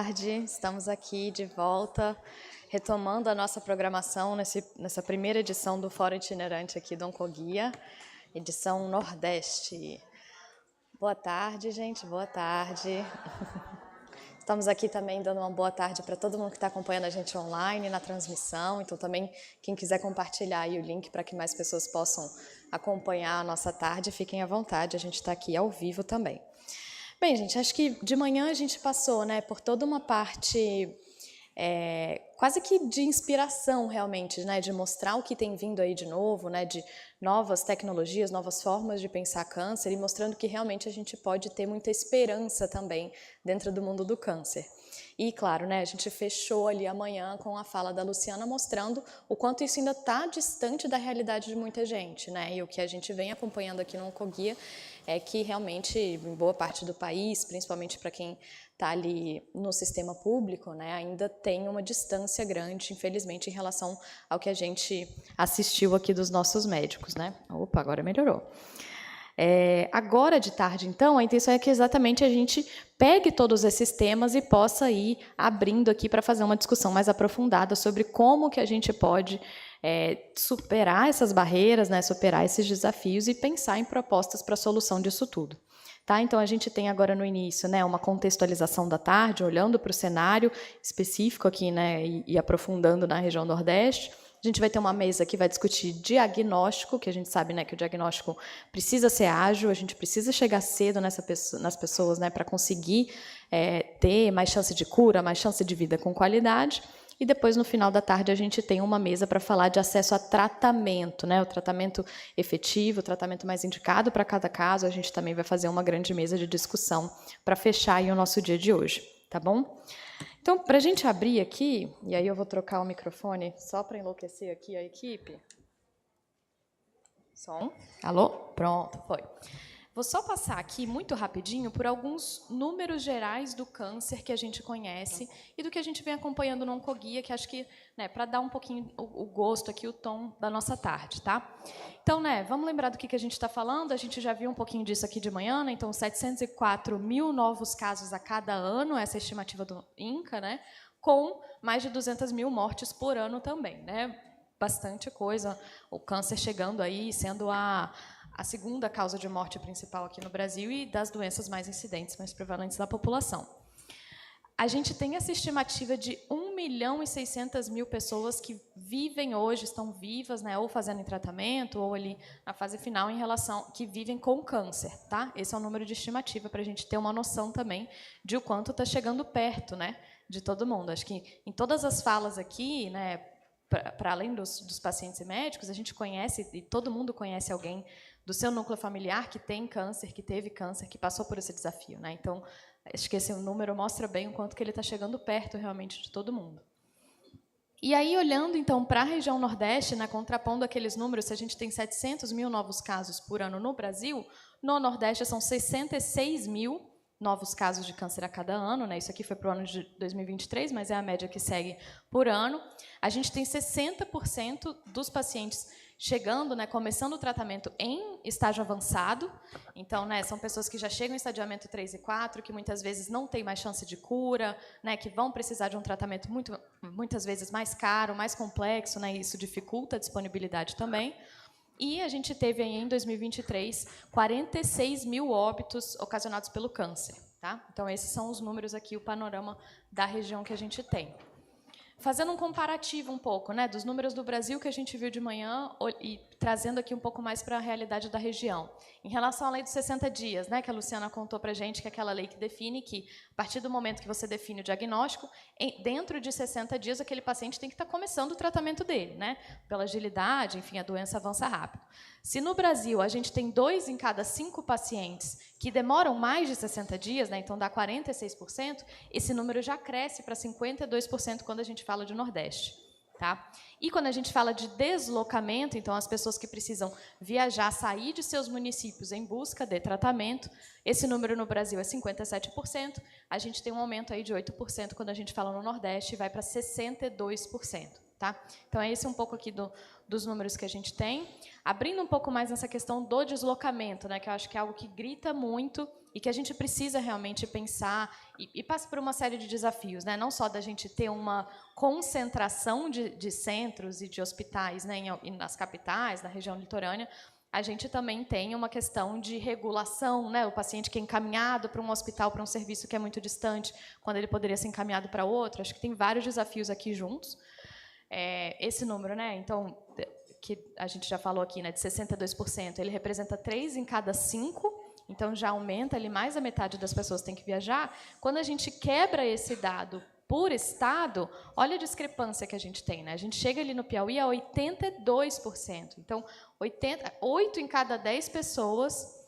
Tarde, estamos aqui de volta, retomando a nossa programação nessa primeira edição do Fórum Itinerante aqui do Oncoguia, edição Nordeste. Boa tarde, gente, boa tarde. Estamos aqui também dando uma boa tarde para todo mundo que está acompanhando a gente online na transmissão, então também quem quiser compartilhar aí o link para que mais pessoas possam acompanhar a nossa tarde, fiquem à vontade, a gente está aqui ao vivo também. Bem, gente, acho que de manhã a gente passou, né, por toda uma parte quase que de inspiração, realmente, né, de mostrar o que tem vindo aí de novo, né, de novas tecnologias, novas formas de pensar câncer e mostrando que realmente a gente pode ter muita esperança também dentro do mundo do câncer. E, claro, né, a gente fechou ali amanhã com a fala da Luciana mostrando o quanto isso ainda está distante da realidade de muita gente, né, e o que a gente vem acompanhando aqui no Oncoguia é que realmente, em boa parte do país, principalmente para quem está ali no sistema público, né, ainda tem uma distância grande, infelizmente, em relação ao que a gente assistiu aqui dos nossos médicos, né? Opa, agora melhorou. Agora de tarde, então, a intenção é que exatamente a gente pegue todos esses temas e possa ir abrindo aqui para fazer uma discussão mais aprofundada sobre como que a gente pode superar essas barreiras, né, superar esses desafios e pensar em propostas para a solução disso tudo. Tá? Então, a gente tem agora no início, né, uma contextualização da tarde, olhando para o cenário específico aqui, né, e aprofundando na região Nordeste. A gente vai ter uma mesa que vai discutir diagnóstico, que a gente sabe, né, que o diagnóstico precisa ser ágil, a gente precisa chegar cedo nas pessoas, né, para conseguir ter mais chance de cura, mais chance de vida com qualidade. E depois, no final da tarde, a gente tem uma mesa para falar de acesso a tratamento, né, o tratamento efetivo, o tratamento mais indicado para cada caso. A gente também vai fazer uma grande mesa de discussão para fechar aí o nosso dia de hoje, tá bom? Então, para a gente abrir aqui, e aí eu vou trocar o microfone só para enlouquecer aqui a equipe. Som? Alô? Pronto, foi. Vou só passar aqui, muito rapidinho, por alguns números gerais do câncer que a gente conhece e do que a gente vem acompanhando no Oncoguia, que acho que, né, para dar um pouquinho o gosto aqui, o tom da nossa tarde, tá? Então, né, vamos lembrar do que a gente está falando, a gente já viu um pouquinho disso aqui de manhã, né? Então, 704 mil novos casos a cada ano, essa é a estimativa do INCA, né? Com mais de 200 mil mortes por ano também, né? Bastante coisa, o câncer chegando aí, sendo a segunda causa de morte principal aqui no Brasil e das doenças mais incidentes, mais prevalentes da população. A gente tem essa estimativa de 1.600.000 pessoas que vivem hoje, estão vivas, né, ou fazendo em tratamento, ou ali na fase final, em relação que vivem com câncer, tá? Esse é o número de estimativa para a gente ter uma noção também de o quanto está chegando perto, né, de todo mundo. Acho que em todas as falas aqui, né, para além dos pacientes e médicos, a gente conhece, e todo mundo conhece alguém do seu núcleo familiar que tem câncer, que teve câncer, que passou por esse desafio, né? Então, acho que esse número mostra bem o quanto que ele está chegando perto, realmente, de todo mundo. E aí, olhando, então, para a região Nordeste, né, contrapondo aqueles números, se a gente tem 700 mil novos casos por ano no Brasil, no Nordeste são 66 mil novos casos de câncer a cada ano, né? Isso aqui foi para o ano de 2023, mas é a média que segue por ano. A gente tem 60% dos pacientes chegando, né, começando o tratamento em estágio avançado. Então, né, são pessoas que já chegam em estadiamento 3 e 4, que muitas vezes não têm mais chance de cura, né, que vão precisar de um tratamento muitas vezes mais caro, mais complexo, né, e isso dificulta a disponibilidade também. E a gente teve aí, em 2023, 46 mil óbitos ocasionados pelo câncer. Tá? Então, esses são os números aqui, o panorama da região que a gente tem. Fazendo um comparativo um pouco, né, dos números do Brasil que a gente viu de manhã e trazendo aqui um pouco mais para a realidade da região. Em relação à lei dos 60 dias, né, que a Luciana contou para a gente, que é aquela lei que define que, a partir do momento que você define o diagnóstico, dentro de 60 dias, aquele paciente tem que estar começando o tratamento dele, né, pela agilidade, enfim, a doença avança rápido. Se no Brasil a gente tem 2 em cada 5 pacientes que demoram mais de 60 dias, né, então dá 46%, esse número já cresce para 52% quando a gente fala de Nordeste. Tá? E quando a gente fala de deslocamento, então as pessoas que precisam viajar, sair de seus municípios em busca de tratamento, esse número no Brasil é 57%, a gente tem um aumento aí de 8% quando a gente fala no Nordeste e vai para 62%. Tá? Então, é esse um pouco aqui dos números que a gente tem. Abrindo um pouco mais nessa questão do deslocamento, né, que eu acho que é algo que grita muito e que a gente precisa realmente pensar e passa por uma série de desafios, né? Não só da gente ter uma concentração de centros e de hospitais, né, nas capitais, na região litorânea, a gente também tem uma questão de regulação, né? O paciente que é encaminhado para um hospital, para um serviço que é muito distante, quando ele poderia ser encaminhado para outro. Acho que tem vários desafios aqui juntos. Esse número, né? Então, que a gente já falou aqui, né, de 62%, ele representa 3 em cada 5, então já aumenta ali mais da metade das pessoas têm que viajar. Quando a gente quebra esse dado por estado, olha a discrepância que a gente tem, né? A gente chega ali no Piauí a 82%. Então, 8 em cada 10 pessoas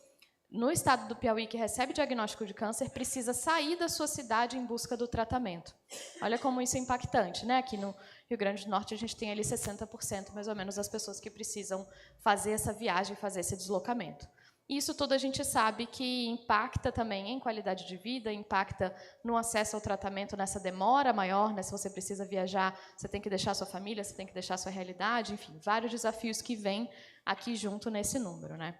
no estado do Piauí que recebe diagnóstico de câncer precisa sair da sua cidade em busca do tratamento. Olha como isso é impactante, né? Aqui no Rio Grande do Norte a gente tem ali 60% mais ou menos das pessoas que precisam fazer essa viagem, fazer esse deslocamento. Isso tudo a gente sabe que impacta também em qualidade de vida, impacta no acesso ao tratamento, nessa demora maior, né? Se você precisa viajar, você tem que deixar sua família, você tem que deixar sua realidade, enfim, vários desafios que vêm aqui junto nesse número, né?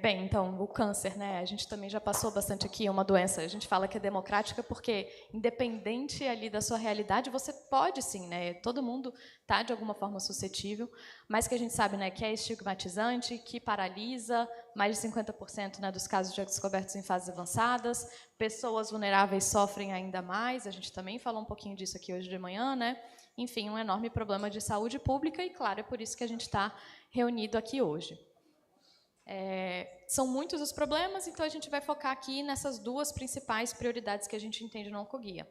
Bem, então, o câncer, né? A gente também já passou bastante aqui, é uma doença, a gente fala que é democrática porque, independente ali da sua realidade, você pode sim, né? Todo mundo está, de alguma forma, suscetível, mas que a gente sabe, né, que é estigmatizante, que paralisa, mais de 50%, né, dos casos já descobertos em fases avançadas, pessoas vulneráveis sofrem ainda mais, a gente também falou um pouquinho disso aqui hoje de manhã, né? Enfim, um enorme problema de saúde pública e, claro, é por isso que a gente está reunido aqui hoje. São muitos os problemas, então a gente vai focar aqui nessas duas principais prioridades que a gente entende no Oncoguia.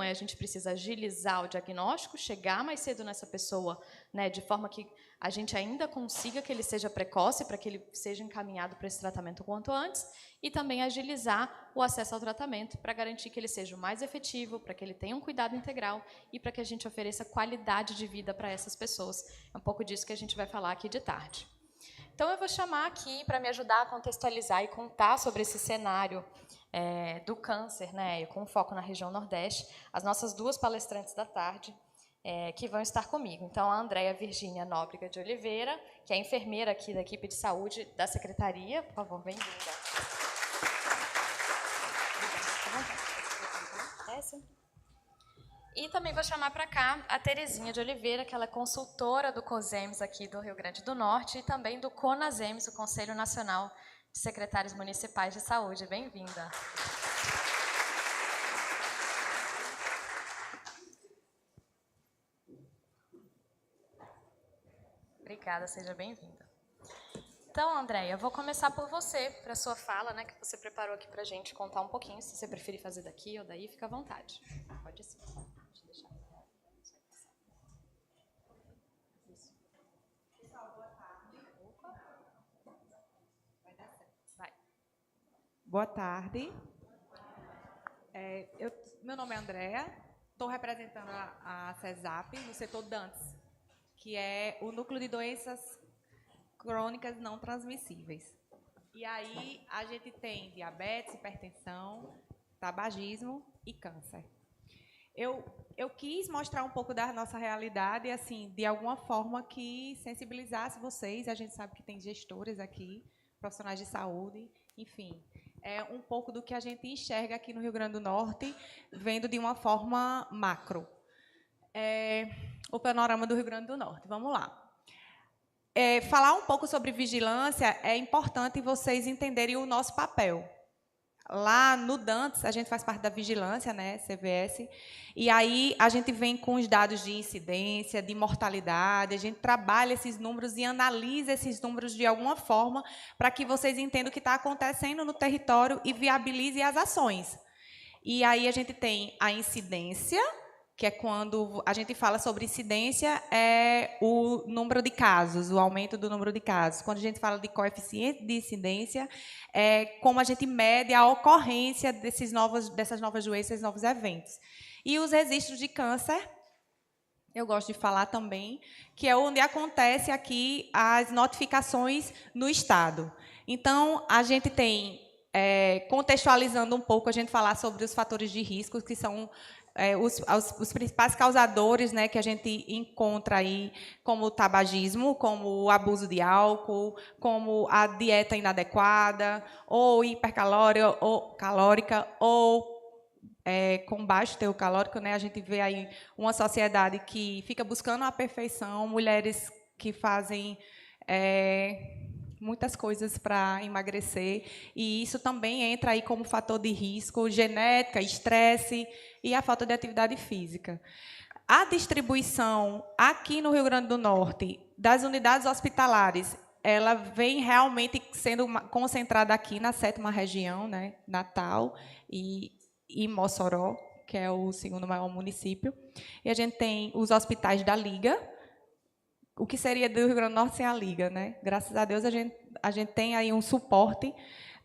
A gente precisa agilizar o diagnóstico, chegar mais cedo nessa pessoa, né, de forma que a gente ainda consiga que ele seja precoce, para que ele seja encaminhado para esse tratamento o quanto antes, e também agilizar o acesso ao tratamento para garantir que ele seja o mais efetivo, para que ele tenha um cuidado integral e para que a gente ofereça qualidade de vida para essas pessoas. É um pouco disso que a gente vai falar aqui de tarde. Então, eu vou chamar aqui, para me ajudar a contextualizar e contar sobre esse cenário do câncer, né, com foco na região Nordeste, as nossas duas palestrantes da tarde, que vão estar comigo. Então, a Andréia Virgínia Nóbrega de Oliveira, que é enfermeira aqui da equipe de saúde da Secretaria. Por favor, bem-vinda. E também vou chamar para cá a Terezinha de Oliveira, que ela é consultora do COSEMS aqui do Rio Grande do Norte e também do CONASEMS, o Conselho Nacional de Secretários Municipais de Saúde. Bem-vinda. Obrigada, seja bem-vinda. Então, Andréia, eu vou começar por você, para a sua fala, né, que você preparou aqui para a gente contar um pouquinho. Se você preferir fazer daqui ou daí, fica à vontade. Pode ser. Boa tarde. Meu nome é Andréa, estou representando a CESAP no setor DANTS, que é o Núcleo de Doenças Crônicas Não Transmissíveis. E aí a gente tem diabetes, hipertensão, tabagismo e câncer. Eu quis mostrar um pouco da nossa realidade, assim, de alguma forma que sensibilizasse vocês. A gente sabe que tem gestores aqui, profissionais de saúde, enfim. É um pouco do que a gente enxerga aqui no Rio Grande do Norte, vendo de uma forma macro. O panorama do Rio Grande do Norte. Vamos lá. Falar um pouco sobre vigilância é importante vocês entenderem o nosso papel. Lá no DANTS, a gente faz parte da vigilância, né, CVS, e aí a gente vem com os dados de incidência, de mortalidade, a gente trabalha esses números e analisa esses números de alguma forma para que vocês entendam o que está acontecendo no território e viabilize as ações. E aí a gente tem a incidência, que é quando a gente fala sobre incidência, é o número de casos, o aumento do número de casos. Quando a gente fala de coeficiente de incidência, é como a gente mede a ocorrência dessas novas doenças, novos eventos. E os registros de câncer, eu gosto de falar também, que é onde acontece aqui as notificações no Estado. Então, a gente tem contextualizando um pouco, a gente falar sobre os fatores de risco, que são os principais causadores, né, que a gente encontra aí, como o tabagismo, como o abuso de álcool, como a dieta inadequada, ou hipercalórica, ou com baixo teor calórico, né? A gente vê aí uma sociedade que fica buscando a perfeição, mulheres que fazem muitas coisas para emagrecer, e isso também entra aí como fator de risco, genética, estresse e a falta de atividade física. A distribuição aqui no Rio Grande do Norte das unidades hospitalares, ela vem realmente sendo concentrada aqui na 7ª região, né, Natal e Mossoró, que é o 2º maior município. E a gente tem os hospitais da Liga. O que seria do Rio Grande do Norte sem a Liga, né? Graças a Deus a gente tem aí um suporte,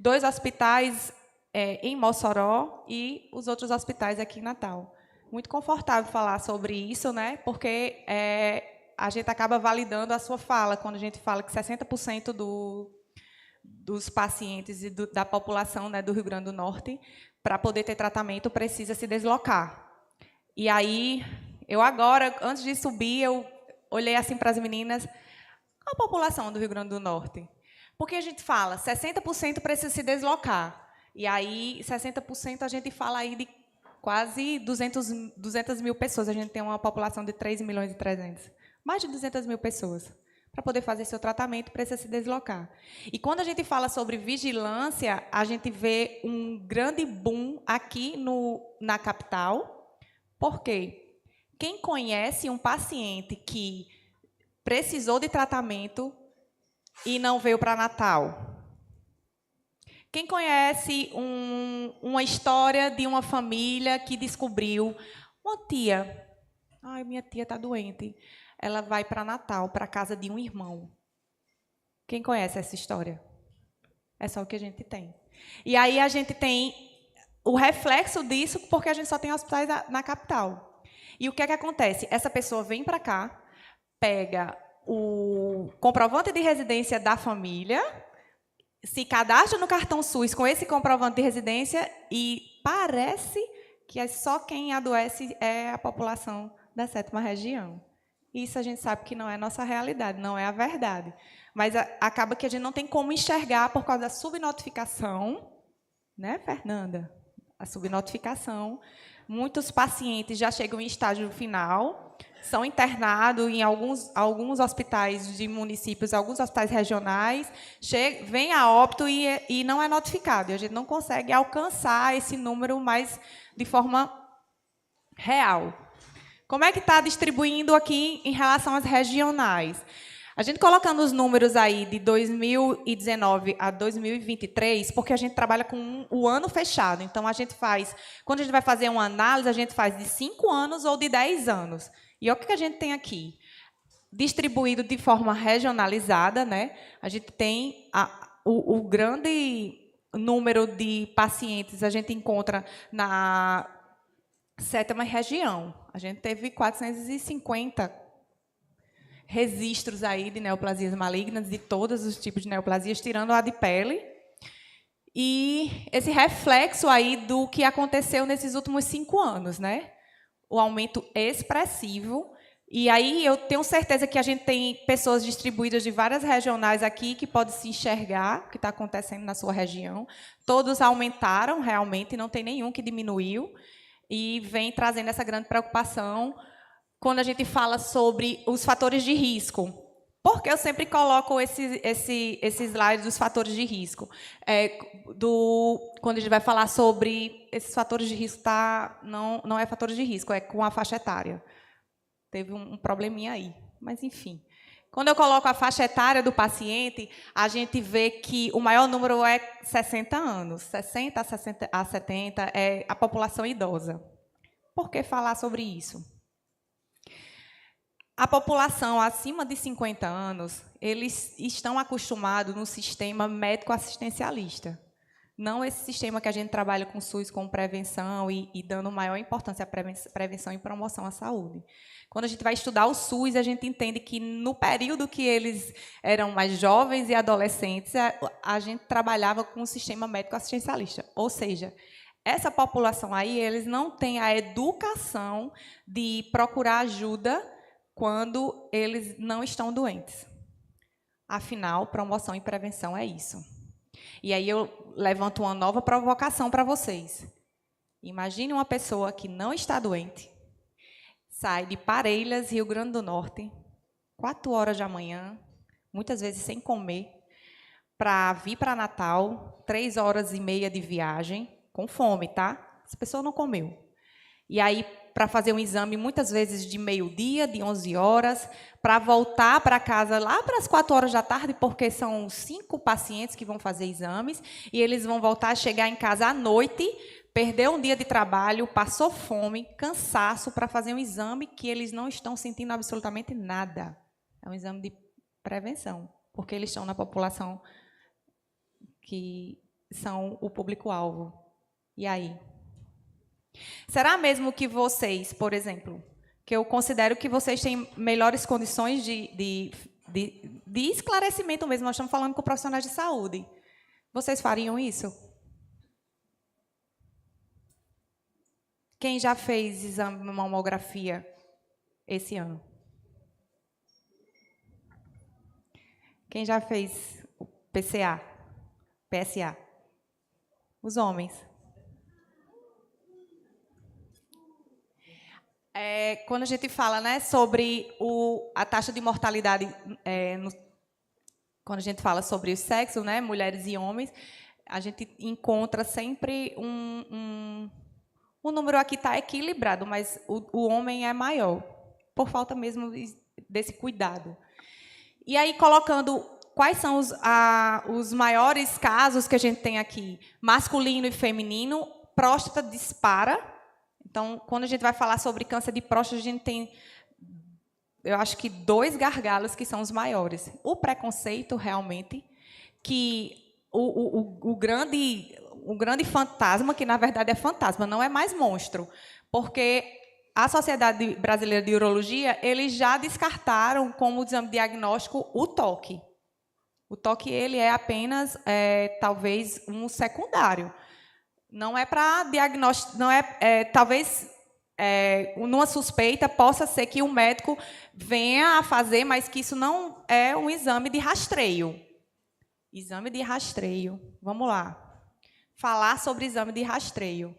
2 hospitais em Mossoró e os outros hospitais aqui em Natal. Muito confortável falar sobre isso, né? Porque a gente acaba validando a sua fala quando a gente fala que 60% dos pacientes e da população, né, do Rio Grande do Norte, para poder ter tratamento, precisa se deslocar. E aí, eu agora, antes de subir, eu olhei assim para as meninas, qual a população do Rio Grande do Norte? Porque a gente fala, 60% precisa se deslocar. E aí, 60% a gente fala aí de quase 200 mil pessoas. A gente tem uma população de 3 milhões e 300. Mais de 200 mil pessoas. Para poder fazer seu tratamento, precisa se deslocar. E quando a gente fala sobre vigilância, a gente vê um grande boom aqui na capital. Por quê? Quem conhece um paciente que precisou de tratamento e não veio para Natal? Quem conhece uma história de uma família que descobriu uma tia? Ai, minha tia está doente. Ela vai para Natal, para a casa de um irmão. Quem conhece essa história? É só o que a gente tem. E aí a gente tem o reflexo disso porque a gente só tem hospitais na capital. E o que é que acontece? Essa pessoa vem para cá, pega o comprovante de residência da família, se cadastra no cartão SUS com esse comprovante de residência e parece que só quem adoece é a população da 7ª região. Isso a gente sabe que não é a nossa realidade, não é a verdade. Mas acaba que a gente não tem como enxergar por causa da subnotificação, né, Fernanda? A subnotificação. Muitos pacientes já chegam em estágio final, são internados em alguns hospitais de municípios, alguns hospitais regionais, vem a óbito e não é notificado. E a gente não consegue alcançar esse número mais de forma real. Como é que está distribuindo aqui em relação às regionais? A gente colocando os números aí de 2019 a 2023, porque a gente trabalha com o ano fechado. Então, quando a gente vai fazer uma análise, a gente faz de 5 anos ou de 10 anos. E olha o que a gente tem aqui. Distribuído de forma regionalizada, né? A gente tem o grande número de pacientes, a gente encontra na 7ª região. A gente teve 450 registros aí de neoplasias malignas, de todos os tipos de neoplasias, tirando a de pele. E esse reflexo aí do que aconteceu nesses últimos 5 anos, né? O aumento expressivo. E aí eu tenho certeza que a gente tem pessoas distribuídas de várias regionais aqui que podem se enxergar o que está acontecendo na sua região. Todos aumentaram realmente, não tem nenhum que diminuiu. E vem trazendo essa grande preocupação quando a gente fala sobre os fatores de risco. Por que eu sempre coloco esse slide dos fatores de risco? Quando a gente vai falar sobre esses fatores de risco, não é fatores de risco, é com a faixa etária. Teve um probleminha aí, mas enfim. Quando eu coloco a faixa etária do paciente, a gente vê que o maior número é 60 anos. 60 a 70 é a população idosa. Por que falar sobre isso? A população acima de 50 anos, eles estão acostumados no sistema médico-assistencialista. Não esse sistema que a gente trabalha com o SUS, com prevenção e dando maior importância à prevenção e promoção à saúde. Quando a gente vai estudar o SUS, a gente entende que no período que eles eram mais jovens e adolescentes, a gente trabalhava com o sistema médico assistencialista. Ou seja, essa população aí, eles não têm a educação de procurar ajuda quando eles não estão doentes. Afinal, promoção e prevenção é isso. E aí eu levanto uma nova provocação para vocês. Imagine uma pessoa que não está doente, sai de Parelhas, Rio Grande do Norte, 4 horas da manhã, muitas vezes sem comer, para vir para Natal, 3 horas e meia de viagem, com fome, tá? Essa pessoa não comeu. E aí, para fazer um exame, muitas vezes de meio-dia, de 11 horas, para voltar para casa lá para as 4 horas da tarde, porque são 5 pacientes que vão fazer exames, e eles vão voltar a chegar em casa à noite, perdeu um dia de trabalho, passou fome, cansaço, para fazer um exame que eles não estão sentindo absolutamente nada. É um exame de prevenção, porque eles estão na população que são o público-alvo. E aí? Será mesmo que vocês, por exemplo, que eu considero que vocês têm melhores condições de esclarecimento mesmo, nós estamos falando com profissionais de saúde, vocês fariam isso? Quem já fez exame de mamografia esse ano? Quem já fez o PSA? Os homens. Quando a gente fala, né, sobre a taxa de mortalidade, quando a gente fala sobre o sexo, né, mulheres e homens, a gente encontra sempre o número aqui está equilibrado, mas o homem é maior, por falta mesmo desse cuidado. E aí, colocando quais são os maiores casos que a gente tem aqui, masculino e feminino, próstata dispara. Então, quando a gente vai falar sobre câncer de próstata, a gente tem, eu acho que 2 gargalos que são os maiores. O preconceito, realmente, que o grande fantasma, que na verdade é fantasma, não é mais monstro, porque a Sociedade Brasileira de Urologia, eles já descartaram como exame diagnóstico o toque. O toque, ele é apenas, talvez, um secundário. Não é para diagnóstico, talvez, numa suspeita, possa ser que o médico venha a fazer, mas que isso não é um exame de rastreio. Exame de rastreio. Vamos lá. Falar sobre exame de rastreio.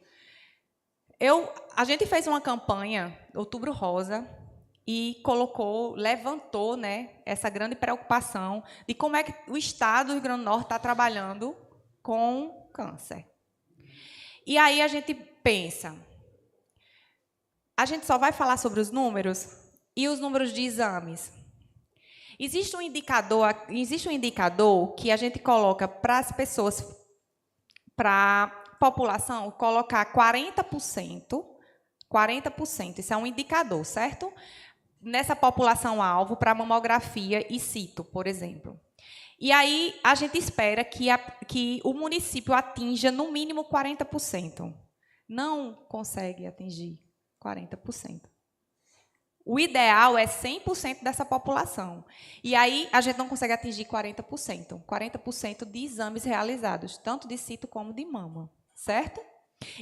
A gente fez uma campanha, Outubro Rosa, e levantou, né, essa grande preocupação de como é que o Estado do Rio Grande do Norte está trabalhando com câncer. E aí a gente pensa, a gente só vai falar sobre os números e os números de exames. Existe um indicador que a gente coloca para as pessoas, para a população, colocar 40%, isso é um indicador, certo? Nessa população-alvo para mamografia e cito, por exemplo. E aí a gente espera que o município atinja no mínimo 40%. Não consegue atingir 40%. O ideal é 100% dessa população. E aí a gente não consegue atingir 40%. 40% de exames realizados, tanto de cito como de mama, certo?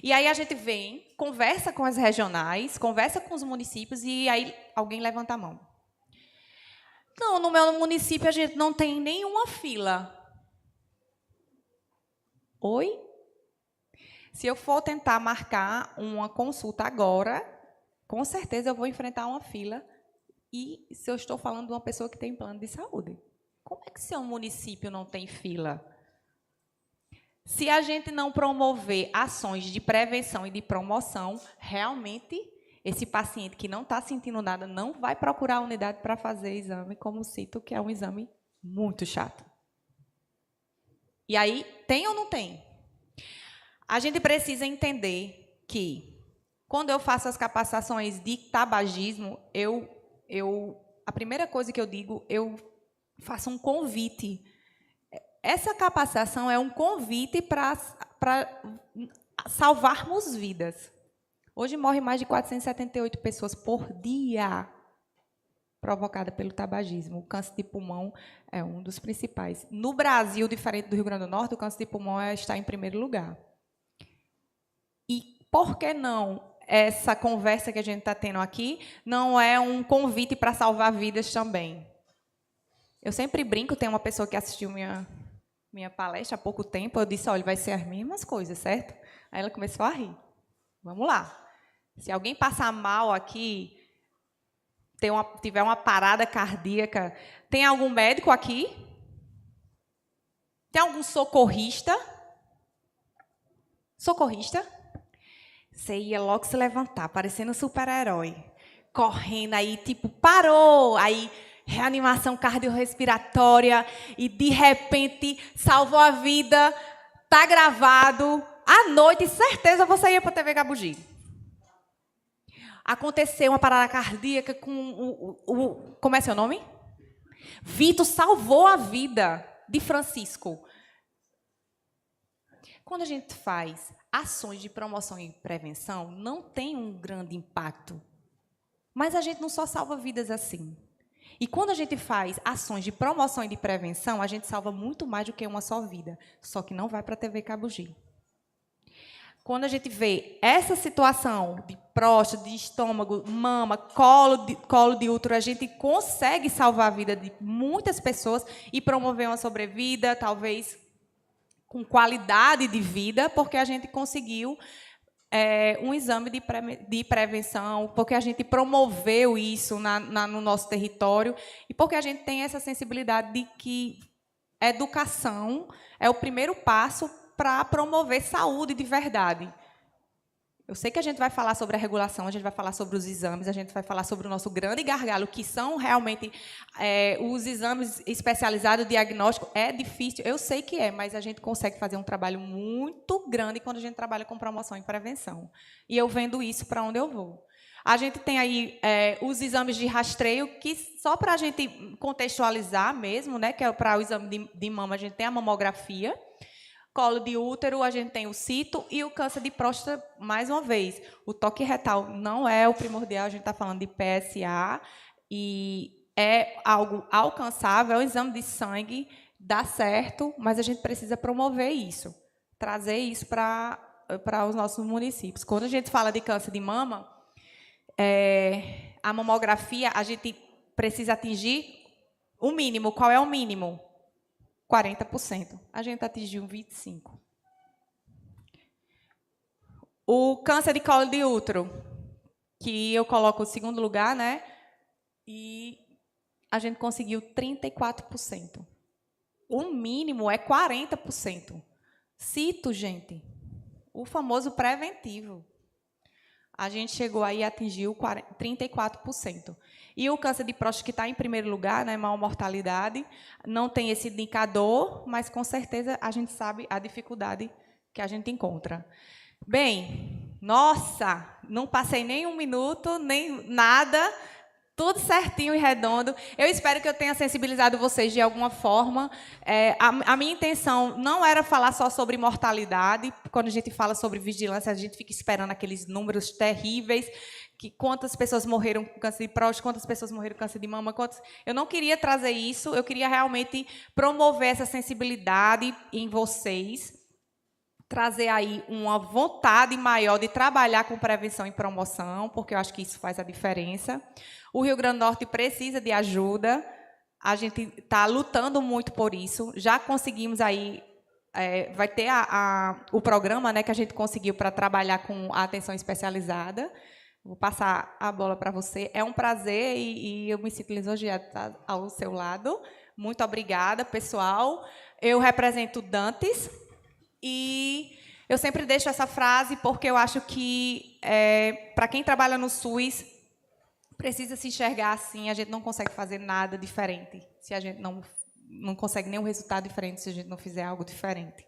E aí a gente vem, conversa com as regionais, conversa com os municípios e aí alguém levanta a mão. Não, no meu município a gente não tem nenhuma fila. Oi? Se eu for tentar marcar uma consulta agora, com certeza eu vou enfrentar uma fila. E se eu estou falando de uma pessoa que tem plano de saúde, como é que seu município não tem fila? Se a gente não promover ações de prevenção e de promoção, realmente esse paciente que não está sentindo nada não vai procurar a unidade para fazer exame, como cito, que é um exame muito chato. E aí, tem ou não tem? A gente precisa entender que, quando eu faço as capacitações de tabagismo, a primeira coisa que eu digo, eu faço um convite. Essa capacitação é um convite para salvarmos vidas. Hoje morrem mais de 478 pessoas por dia provocada pelo tabagismo. O câncer de pulmão é um dos principais. No Brasil, diferente do Rio Grande do Norte, o câncer de pulmão está em primeiro lugar. E por que não essa conversa que a gente está tendo aqui não é um convite para salvar vidas também? Eu sempre brinco, tem uma pessoa que assistiu minha palestra há pouco tempo, eu disse, olha, vai ser as mesmas coisas, certo? Aí ela começou a rir. Vamos lá. Se alguém passar mal aqui, tiver uma parada cardíaca, tem algum médico aqui? Tem algum socorrista? Socorrista? Você ia logo se levantar, parecendo um super-herói, correndo aí, tipo, parou, aí reanimação cardiorrespiratória e, de repente, salvou a vida, tá gravado, à noite, certeza você ia para a TV Cabugi. Aconteceu uma parada cardíaca com como é seu nome? Vitor salvou a vida de Francisco. Quando a gente faz ações de promoção e prevenção, não tem um grande impacto. Mas a gente não só salva vidas assim. E quando a gente faz ações de promoção e de prevenção, a gente salva muito mais do que uma só vida. Só que não vai para a TV Cabugi. Quando a gente vê essa situação de próstata, de estômago, mama, colo de útero, a gente consegue salvar a vida de muitas pessoas e promover uma sobrevida, talvez com qualidade de vida, porque a gente conseguiu um exame de prevenção, porque a gente promoveu isso no nosso território e porque a gente tem essa sensibilidade de que a educação é o primeiro passo para promover saúde de verdade. Eu sei que a gente vai falar sobre a regulação, a gente vai falar sobre os exames, a gente vai falar sobre o nosso grande gargalo, que são realmente os exames especializados, o diagnóstico. É difícil, eu sei que é, mas a gente consegue fazer um trabalho muito grande quando a gente trabalha com promoção e prevenção. E eu vendo isso para onde eu vou. A gente tem aí os exames de rastreio, que só para a gente contextualizar mesmo, né, que é para o exame de mama, a gente tem a mamografia. Colo de útero, a gente tem o cito e o câncer de próstata, mais uma vez. O toque retal não é o primordial, a gente está falando de PSA, e é algo alcançável, é um exame de sangue, dá certo, mas a gente precisa promover isso, trazer isso para os nossos municípios. Quando a gente fala de câncer de mama, a mamografia, a gente precisa atingir o mínimo. Qual é o mínimo? 40%. A gente atingiu 25%. O câncer de colo de útero, que eu coloco em segundo lugar, né? E a gente conseguiu 34%. O mínimo é 40%. Cito, gente, o famoso preventivo. A gente chegou aí e atingiu 34%. E o câncer de próstata, que está em primeiro lugar, né, maior mortalidade, não tem esse indicador, mas, com certeza, a gente sabe a dificuldade que a gente encontra. Bem, nossa, não passei nem um minuto, nem nada, tudo certinho e redondo. Eu espero que eu tenha sensibilizado vocês de alguma forma. A minha intenção não era falar só sobre mortalidade. Quando a gente fala sobre vigilância, a gente fica esperando aqueles números terríveis, que quantas pessoas morreram com câncer de próstata, quantas pessoas morreram com câncer de mama. Eu não queria trazer isso, eu queria realmente promover essa sensibilidade em vocês, trazer aí uma vontade maior de trabalhar com prevenção e promoção, porque eu acho que isso faz a diferença. O Rio Grande do Norte precisa de ajuda, a gente está lutando muito por isso, já conseguimos aí, vai ter o programa, né, que a gente conseguiu para trabalhar com a atenção especializada. Vou passar a bola para você. É um prazer e eu me sinto lisonjeada de estar ao seu lado. Muito obrigada, pessoal. Eu represento Dantes e eu sempre deixo essa frase porque eu acho que, para quem trabalha no SUS, precisa se enxergar assim. A gente não consegue fazer nada diferente se a gente não consegue nenhum resultado diferente se a gente não fizer algo diferente.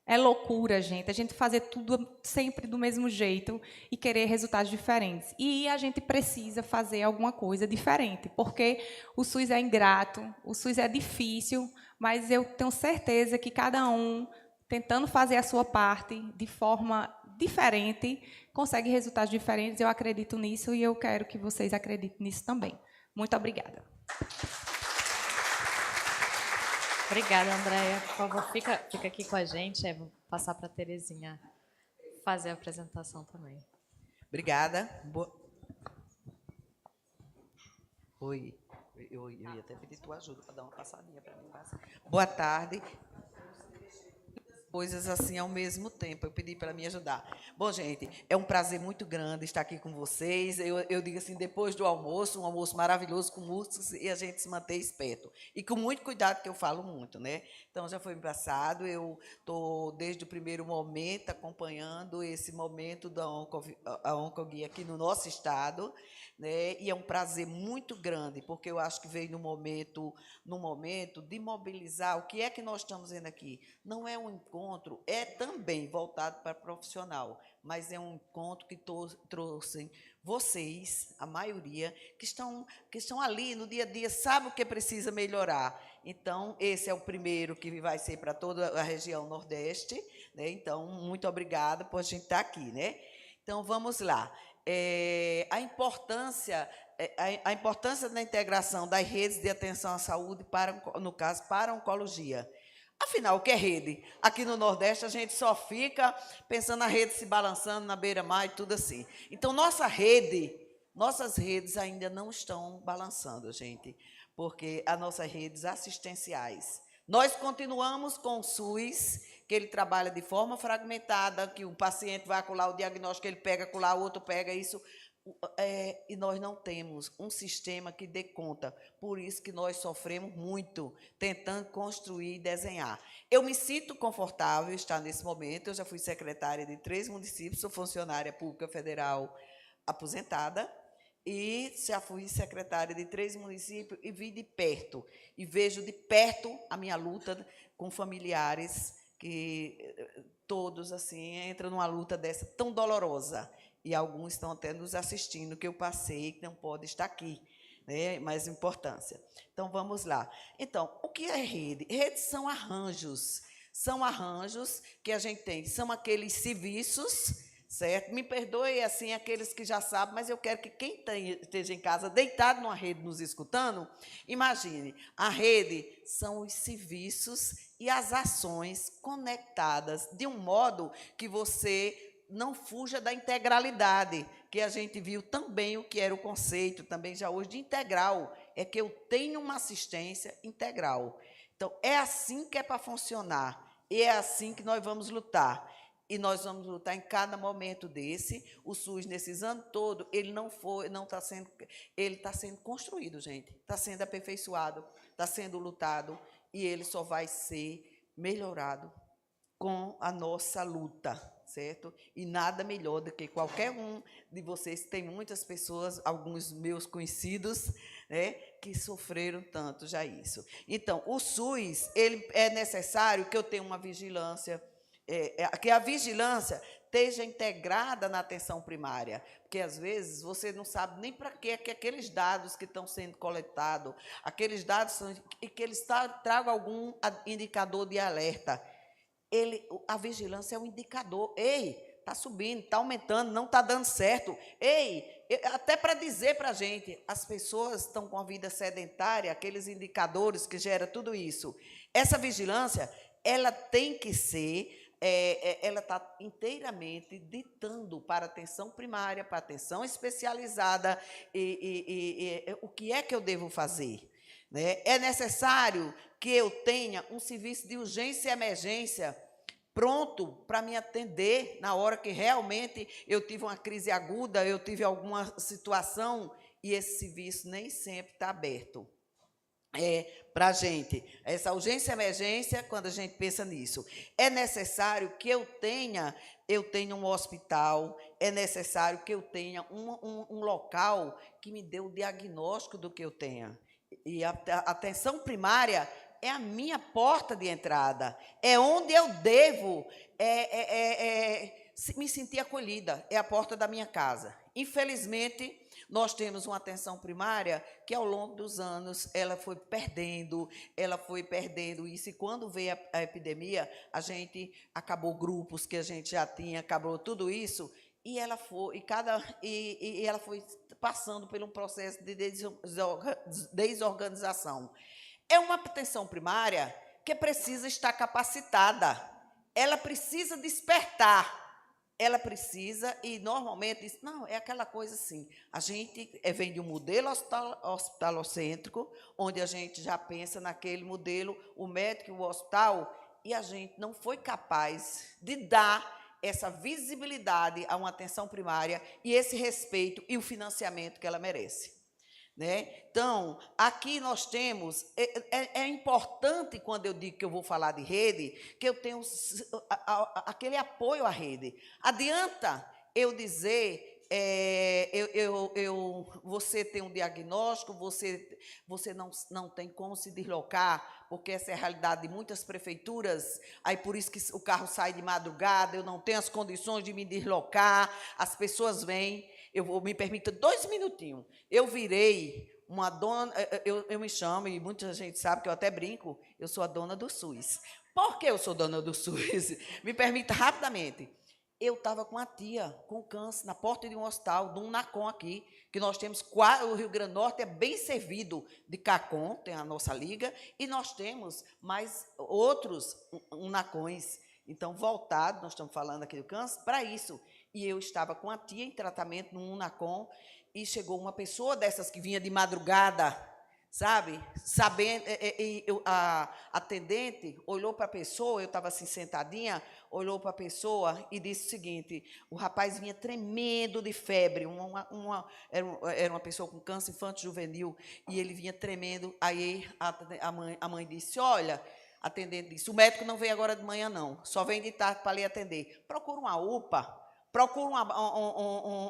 É loucura, gente, a gente fazer tudo sempre do mesmo jeito e querer resultados diferentes. E a gente precisa fazer alguma coisa diferente, porque o SUS é ingrato, o SUS é difícil, mas eu tenho certeza que cada um tentando fazer a sua parte de forma diferente, consegue resultados diferentes. Eu acredito nisso e eu quero que vocês acreditem nisso também. Muito obrigada. Obrigada, Andréia. Por favor, fica aqui com a gente. Vou passar para a Terezinha fazer a apresentação também. Obrigada. Oi. Eu ia até pedir tua ajuda para dar uma passadinha para mim. Boa tarde. Coisas assim ao mesmo tempo. Eu pedi para me ajudar. Bom, gente, é um prazer muito grande estar aqui com vocês. Eu digo assim, depois do almoço, um almoço maravilhoso com músicos e a gente se manter esperto. E com muito cuidado, que eu falo muito, né? Então, já foi passado. Eu estou, desde o primeiro momento, acompanhando esse momento da Oncoguia aqui no nosso estado, né? E é um prazer muito grande, porque eu acho que veio no momento de mobilizar. O que é que nós estamos vendo aqui? Não é um encontro, é também voltado para profissional, mas é um encontro que trouxe vocês, a maioria, que estão ali no dia a dia, sabem o que precisa melhorar. Então, esse é o primeiro que vai ser para toda a região Nordeste, né? Então, muito obrigada por a gente estar aqui, né? Então, vamos lá. A importância da integração das redes de atenção à saúde, no caso, para a oncologia. Afinal, o que é rede? Aqui no Nordeste, a gente só fica pensando na rede se balançando na beira-mar e tudo assim. Então, nossas redes ainda não estão balançando, gente, porque as nossas redes assistenciais. Nós continuamos com o SUS, que ele trabalha de forma fragmentada, que o paciente vai colar o diagnóstico, ele pega colar, o outro pega isso, e nós não temos um sistema que dê conta. Por isso que nós sofremos muito, tentando construir e desenhar. Eu me sinto confortável em estar nesse momento, eu já fui secretária de 3 municípios, sou funcionária pública federal aposentada, e já fui secretária de 3 municípios e vi de perto, e vejo de perto a minha luta com familiares que todos assim entram numa luta dessa tão dolorosa, e alguns estão até nos assistindo, que eu passei, que não pode estar aqui, né? Mais importância. Então, vamos lá. Então, o que é rede? Redes são arranjos que a gente tem, são aqueles serviços, certo? Me perdoe, assim, aqueles que já sabem, mas eu quero que quem esteja em casa deitado numa rede nos escutando, imagine, a rede são os serviços e as ações conectadas de um modo que você não fuja da integralidade, que a gente viu também o que era o conceito, também já hoje, de integral, é que eu tenho uma assistência integral. Então, é assim que é para funcionar, e é assim que nós vamos lutar. E nós vamos lutar em cada momento desse. O SUS, nesses anos todos, ele está sendo construído, gente. Está sendo aperfeiçoado, está sendo lutado, e ele só vai ser melhorado com a nossa luta, certo? E nada melhor do que qualquer um de vocês. Tem muitas pessoas, alguns meus conhecidos, né, que sofreram tanto já isso. Então, o SUS, ele é necessário que eu tenha uma vigilância, que a vigilância esteja integrada na atenção primária, porque, às vezes, você não sabe nem para que aqueles dados que estão sendo coletados, aqueles dados e que eles tragam algum indicador de alerta. A vigilância é um indicador. Ei, está subindo, está aumentando, não está dando certo. Ei, até para dizer para a gente, as pessoas estão com a vida sedentária, aqueles indicadores que geram tudo isso. Essa vigilância, ela tem que ser, ela está inteiramente ditando para a atenção primária, para a atenção especializada, o que é que eu devo fazer. Né? É necessário que eu tenha um serviço de urgência e emergência pronto para me atender na hora que realmente eu tive uma crise aguda, eu tive alguma situação, e esse serviço nem sempre está aberto. Para a gente, essa urgência e emergência, quando a gente pensa nisso, é necessário que eu tenha um hospital, é necessário que eu tenha um local que me dê o diagnóstico do que eu tenha. E a atenção primária é a minha porta de entrada, é onde eu devo me sentir acolhida, é a porta da minha casa. Infelizmente, nós temos uma atenção primária que, ao longo dos anos, ela foi perdendo isso. E quando veio a epidemia, a gente acabou grupos que a gente já tinha, acabou tudo isso, e ela foi, ela foi passando por um processo de desorganização. É uma atenção primária que precisa estar capacitada, ela precisa despertar. Ela precisa, e normalmente, não, é aquela coisa assim, a gente vem de um modelo hospitalocêntrico, onde a gente já pensa naquele modelo, o médico e o hospital, e a gente não foi capaz de dar essa visibilidade a uma atenção primária e esse respeito e o financiamento que ela merece. Né? Então, aqui nós temos, é importante, quando eu digo que eu vou falar de rede, que eu tenho aquele apoio à rede. Adianta eu dizer, você tem um diagnóstico, você não tem como se deslocar, porque essa é a realidade de muitas prefeituras, aí por isso que o carro sai de madrugada, eu não tenho as condições de me deslocar, as pessoas vêm. Me permita 2 minutinhos. Eu virei uma dona, eu me chamo, e muita gente sabe que eu até brinco, eu sou a dona do SUS. Por que eu sou dona do SUS? Me permita rapidamente. Eu estava com a tia, com câncer, na porta de um hospital, de um NACOM aqui, que nós temos, o Rio Grande do Norte é bem servido de CACOM, tem a nossa liga, e nós temos mais outros NACONs. Então, voltado, nós estamos falando aqui do câncer, para isso. E eu estava com a tia em tratamento no UNACOM e chegou uma pessoa dessas que vinha de madrugada, sabe? Sabendo, a atendente olhou para a pessoa, eu estava assim sentadinha, olhou para a pessoa e disse o seguinte, o rapaz vinha tremendo de febre, era uma pessoa com câncer infanto-juvenil, e ele vinha tremendo, aí a mãe disse, olha, a atendente disse, o médico não vem agora de manhã não, só vem de tarde para lhe atender, procura uma UPA,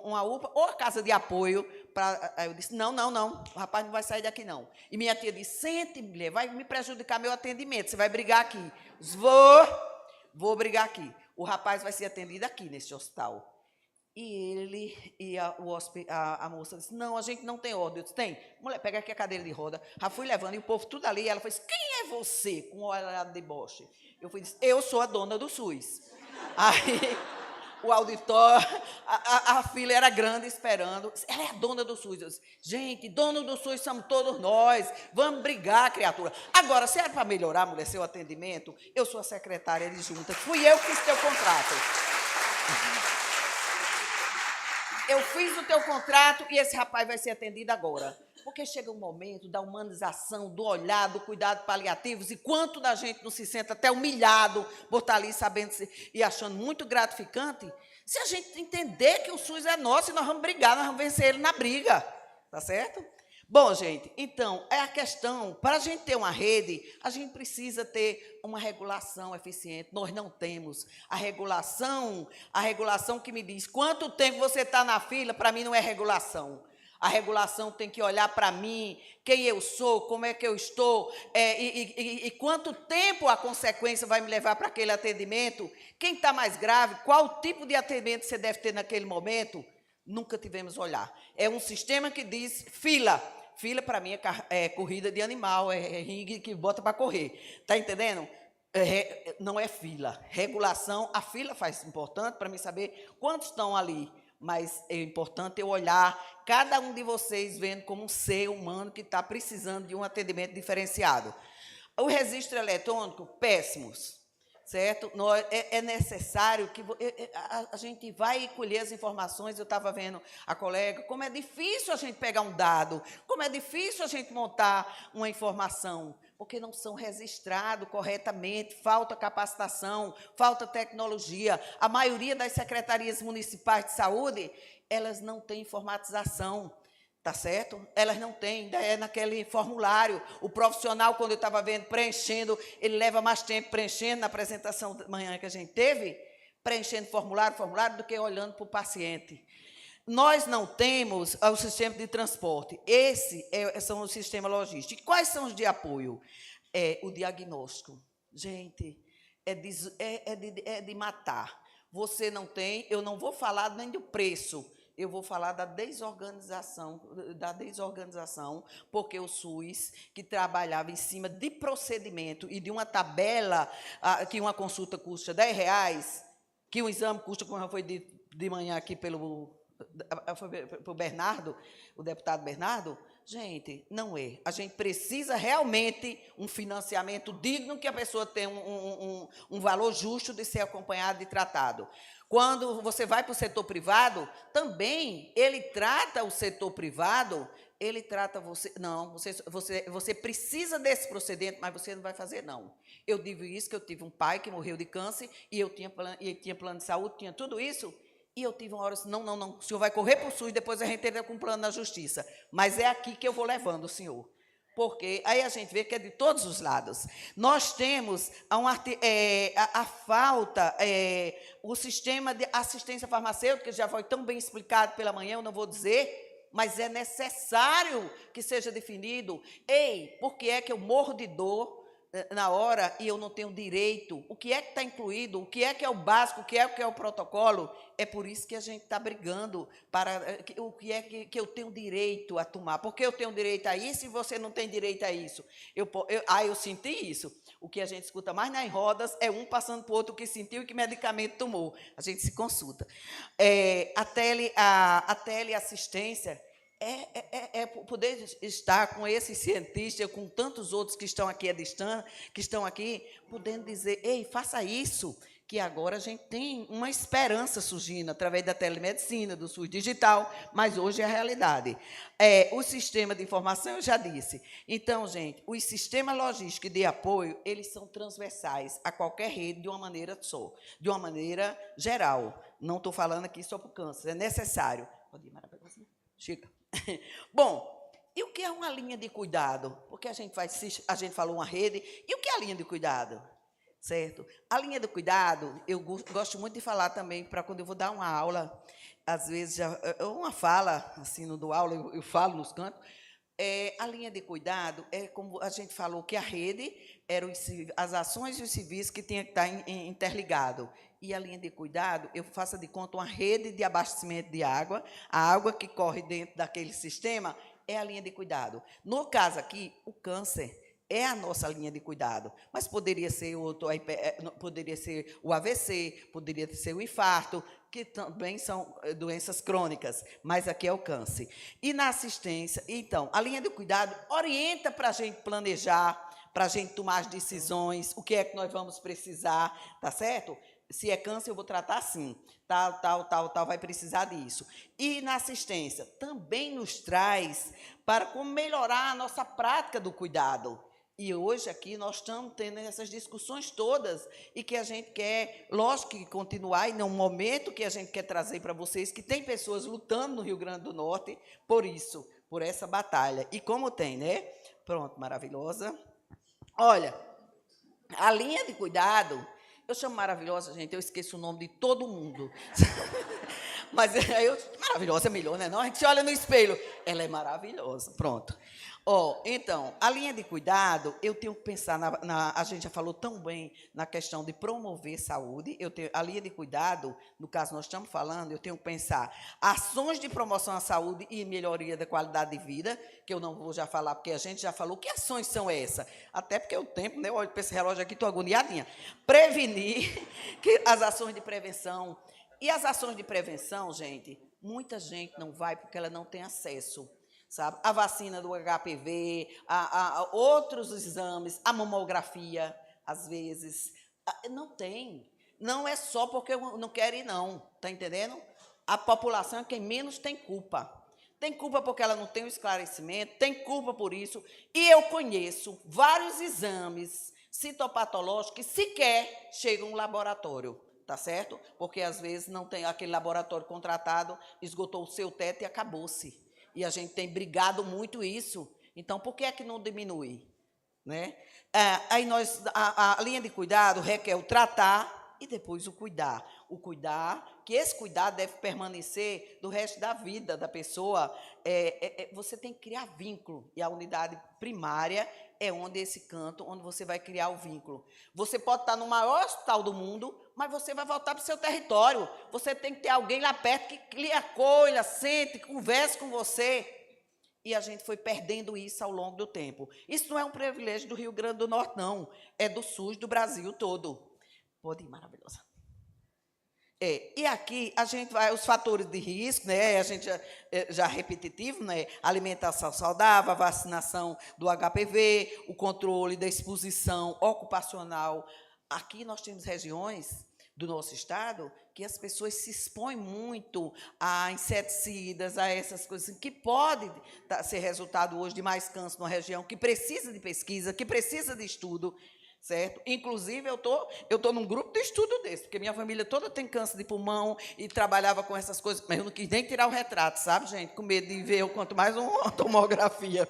uma UPA ou a casa de apoio. Aí eu disse, não, o rapaz não vai sair daqui, não. E minha tia disse, sente, mulher, vai me prejudicar meu atendimento, você vai brigar aqui. Eu disse, vou brigar aqui. O rapaz vai ser atendido aqui, nesse hospital. E a moça disse, não, a gente não tem ordem. Eu disse, tem. Mulher, pega aqui a cadeira de roda. Já fui levando, e o povo tudo ali. Ela disse, quem é você? Com um olhar de deboche. Eu fui disse, eu sou a dona do SUS. Aí... o auditório, a fila era grande esperando. Ela é a dona do SUS. Eu disse, gente, dono do SUS somos todos nós. Vamos brigar, criatura. Agora, se era para melhorar, mulher, seu atendimento, eu sou a secretária de junta. Fui eu que fiz teu contrato. Eu fiz o teu contrato e esse rapaz vai ser atendido agora. Porque chega um momento da humanização, do olhar, do cuidado paliativos, e quanto da gente não se sente até humilhado por estar ali sabendo e achando muito gratificante, se a gente entender que o SUS é nosso e nós vamos brigar, nós vamos vencer ele na briga, tá certo? Bom, gente, então, é a questão, para a gente ter uma rede, a gente precisa ter uma regulação eficiente. Nós não temos. A regulação que me diz quanto tempo você está na fila, para mim não é regulação. A regulação tem que olhar para mim, quem eu sou, como é que eu estou, e quanto tempo a consequência vai me levar para aquele atendimento, quem está mais grave, qual tipo de atendimento você deve ter naquele momento. Nunca tivemos olhar. É um sistema que diz fila. Fila, para mim, é corrida de animal, é ringue que bota para correr. Está entendendo? Não é fila. Regulação, a fila faz importante para mim saber quantos estão ali. Mas é importante eu olhar cada um de vocês vendo como um ser humano que está precisando de um atendimento diferenciado. O registro eletrônico, péssimos. Certo? É necessário que a gente vai colher as informações. Eu estava vendo a colega, como é difícil a gente pegar um dado, como é difícil a gente montar uma informação, porque não são registrados corretamente, falta capacitação, falta tecnologia. A maioria das secretarias municipais de saúde, elas não têm informatização. Tá certo? Elas não têm, é naquele formulário. O profissional, quando eu estava vendo, preenchendo, ele leva mais tempo preenchendo na apresentação da manhã que a gente teve, preenchendo formulário, do que olhando para o paciente. Nós não temos o sistema de transporte. Esse são os sistemas logísticos. E quais são os de apoio? O diagnóstico. Gente, é de matar. você não tem, eu não vou falar nem do preço, eu vou falar da desorganização, porque o SUS, que trabalhava em cima de procedimento e de uma tabela, que uma consulta custa R$10, que um exame custa, como já foi de manhã aqui pelo Bernardo, o deputado Bernardo, gente, não é. A gente precisa realmente um financiamento digno, que a pessoa tenha um valor justo de ser acompanhado e tratado. Quando você vai para o setor privado, também ele trata o setor privado, ele trata você. Não, você precisa desse procedimento, mas você não vai fazer, não. Eu digo isso, que eu tive um pai que morreu de câncer, e eu tinha plano de saúde, tinha tudo isso. E eu tive uma hora assim, não, o senhor vai correr para o SUS, depois a gente entra com um plano na justiça. Mas é aqui que eu vou levando o senhor. Porque aí a gente vê que é de todos os lados. Nós temos a falta, o sistema de assistência farmacêutica, que já foi tão bem explicado pela manhã, eu não vou dizer, mas é necessário que seja definido. Ei, por que é que eu morro de dor na hora e eu não tenho direito? O que é que está incluído? O que é o básico? O que é o protocolo? É por isso que a gente está brigando para o que é que eu tenho direito a tomar. Porque eu tenho direito a isso e você não tem direito a isso. Eu senti isso. O que a gente escuta mais nas rodas é um passando para o outro, o que sentiu e que medicamento tomou. A gente se consulta. A teleassistência poder estar com esse cientista, com tantos outros que estão aqui à distância, que estão aqui, podendo dizer, ei, faça isso, que agora a gente tem uma esperança surgindo através da telemedicina, do SUS digital, mas hoje é a realidade. O sistema de informação, eu já disse. Então, gente, os sistemas logísticos de apoio, eles são transversais a qualquer rede de uma maneira só, de uma maneira geral. Não estou falando aqui só para o câncer, é necessário. Pode ir, Maravilha? Chica. Bom, e o que é uma linha de cuidado? Porque a gente falou uma rede, e o que é a linha de cuidado? Certo? A linha de cuidado, eu gosto muito de falar também, para quando eu vou dar uma aula, às vezes, uma fala, assim, não dou aula, eu falo nos cantos, a linha de cuidado é como a gente falou, que a rede eram as ações e os serviços que tinham que estar interligados. E a linha de cuidado, eu faço de conta uma rede de abastecimento de água, a água que corre dentro daquele sistema é a linha de cuidado. No caso aqui, o câncer é a nossa linha de cuidado, mas poderia ser poderia ser o AVC, poderia ser o infarto, que também são doenças crônicas, mas aqui é o câncer. E na assistência, então, a linha de cuidado orienta para a gente planejar, para a gente tomar as decisões, o que é que nós vamos precisar, tá certo? Se é câncer, eu vou tratar assim, tal, vai precisar disso. E na assistência, também nos traz para como melhorar a nossa prática do cuidado. E hoje aqui nós estamos tendo essas discussões todas e que a gente quer, lógico que continuar, e num momento que a gente quer trazer para vocês, que tem pessoas lutando no Rio Grande do Norte por isso, por essa batalha. E como tem, né? Pronto, maravilhosa. Olha, a linha de cuidado, eu chamo maravilhosa, gente, eu esqueço o nome de todo mundo. Mas maravilhosa é melhor, né? Não, a gente se olha no espelho, ela é maravilhosa, pronto. Então, a linha de cuidado, eu tenho que pensar, a gente já falou tão bem na questão de promover saúde, a linha de cuidado, no caso nós estamos falando, eu tenho que pensar ações de promoção à saúde e melhoria da qualidade de vida, que eu não vou já falar, porque a gente já falou, que ações são essas? Até porque o tempo, né? Eu olho para esse relógio aqui, estou agoniadinha. Prevenir, as ações de prevenção. E as ações de prevenção, gente, muita gente não vai porque ela não tem acesso. Sabe? A vacina do HPV, a outros exames, a mamografia, às vezes, não tem. Não é só porque não quer ir, não. Está entendendo? A população é quem menos tem culpa. Tem culpa porque ela não tem o esclarecimento, tem culpa por isso. E eu conheço vários exames citopatológicos que sequer chegam no laboratório. Tá certo? Porque, às vezes, não tem aquele laboratório contratado, esgotou o seu teto e acabou-se. E a gente tem brigado muito isso. Então, por que é que não diminui? Né? Aí a linha de cuidado requer o tratar e depois o cuidar. O cuidar, que esse cuidado deve permanecer do resto da vida da pessoa. Você tem que criar vínculo. E a unidade primária é onde esse canto, onde você vai criar o vínculo. Você pode estar no maior hospital do mundo, mas você vai voltar para o seu território. Você tem que ter alguém lá perto que lhe acolha, sente, converse com você. E a gente foi perdendo isso ao longo do tempo. Isso não é um privilégio do Rio Grande do Norte, não. É do SUS do Brasil todo. Pode ir, maravilhosa. E aqui a gente vai, os fatores de risco, né? A gente já repetitivo, né? Alimentação saudável, a vacinação do HPV, o controle da exposição ocupacional. Aqui nós temos regiões do nosso estado que as pessoas se expõem muito a inseticidas, a essas coisas, que pode ser resultado hoje de mais câncer numa região que precisa de pesquisa, que precisa de estudo. Certo? Inclusive, eu tô num grupo de estudo desse, porque minha família toda tem câncer de pulmão e trabalhava com essas coisas, mas eu não quis nem tirar o retrato, sabe, gente? Com medo de ver, quanto mais uma tomografia.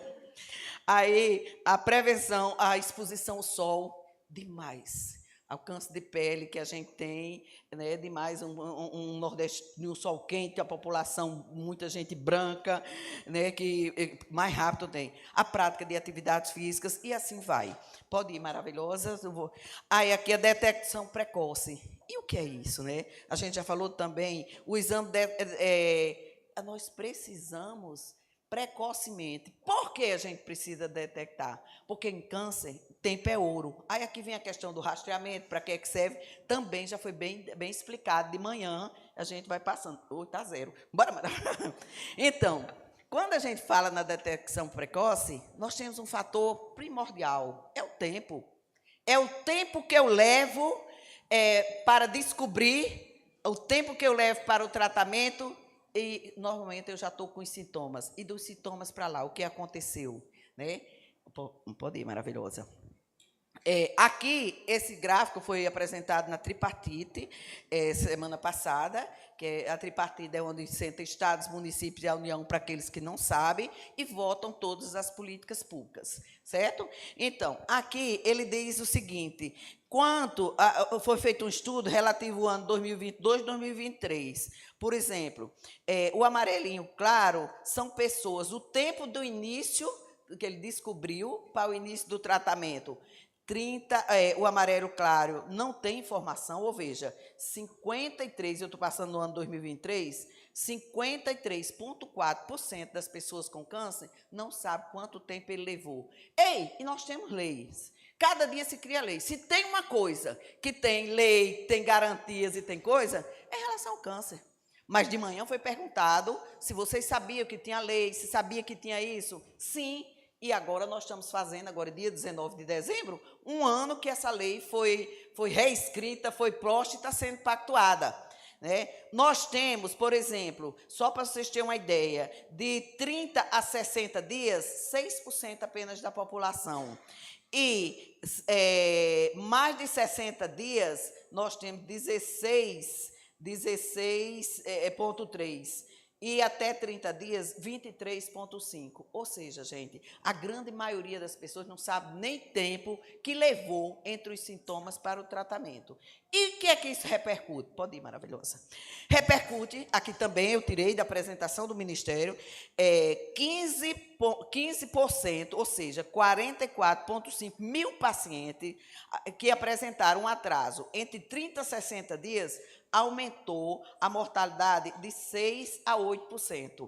Aí, a prevenção, a exposição ao sol, demais. Ao câncer de pele que a gente tem, né, demais, um nordeste, um sol quente, a população, muita gente branca, né, que mais rápido tem. A prática de atividades físicas e assim vai. Pode ir, maravilhosa. Aí aqui a detecção precoce. E o que é isso, né? A gente já falou também, o exame, nós precisamos precocemente. Por que a gente precisa detectar? Porque em câncer, tempo é ouro. Aí aqui vem a questão do rastreamento, para que é que serve, também já foi bem explicado. De manhã, a gente vai passando. Está zero. Bora, então, quando a gente fala na detecção precoce, nós temos um fator primordial, é o tempo. É o tempo que eu levo para descobrir, o tempo que eu levo para o tratamento. E, normalmente, eu já estou com os sintomas. E dos sintomas para lá, o que aconteceu? Né? Pode ir, maravilhosa. Aqui, esse gráfico foi apresentado na tripartite, semana passada, que a tripartite é onde sentam estados, municípios e a União, para aqueles que não sabem, e votam todas as políticas públicas, certo? Então, aqui ele diz o seguinte, foi feito um estudo relativo ao ano 2022 e 2023. Por exemplo, o amarelinho claro são pessoas, o tempo do início, que ele descobriu, para o início do tratamento. O amarelo claro não tem informação, ou veja, 53, eu estou passando no ano 2023, 53,4% das pessoas com câncer não sabe quanto tempo ele levou. E nós temos leis. Cada dia se cria lei. Se tem uma coisa que tem lei, tem garantias e tem coisa, é em relação ao câncer. Mas de manhã foi perguntado se vocês sabiam que tinha lei, se sabia que tinha isso. Sim. E agora nós estamos fazendo, agora dia 19 de dezembro, um ano que essa lei foi reescrita, foi posta e está sendo pactuada. Né? Nós temos, por exemplo, só para vocês terem uma ideia, de 30 a 60 dias, 6% apenas da população. E mais de 60 dias, nós temos 16,3%. E até 30 dias, 23,5%. Ou seja, gente, a grande maioria das pessoas não sabe nem tempo que levou entre os sintomas para o tratamento. E o que é que isso repercute? Pode ir, maravilhosa. Repercute, aqui também eu tirei da apresentação do Ministério, 15%, ou seja, 44,5 mil pacientes que apresentaram um atraso entre 30 a 60 dias, aumentou a mortalidade de 6% a 8%.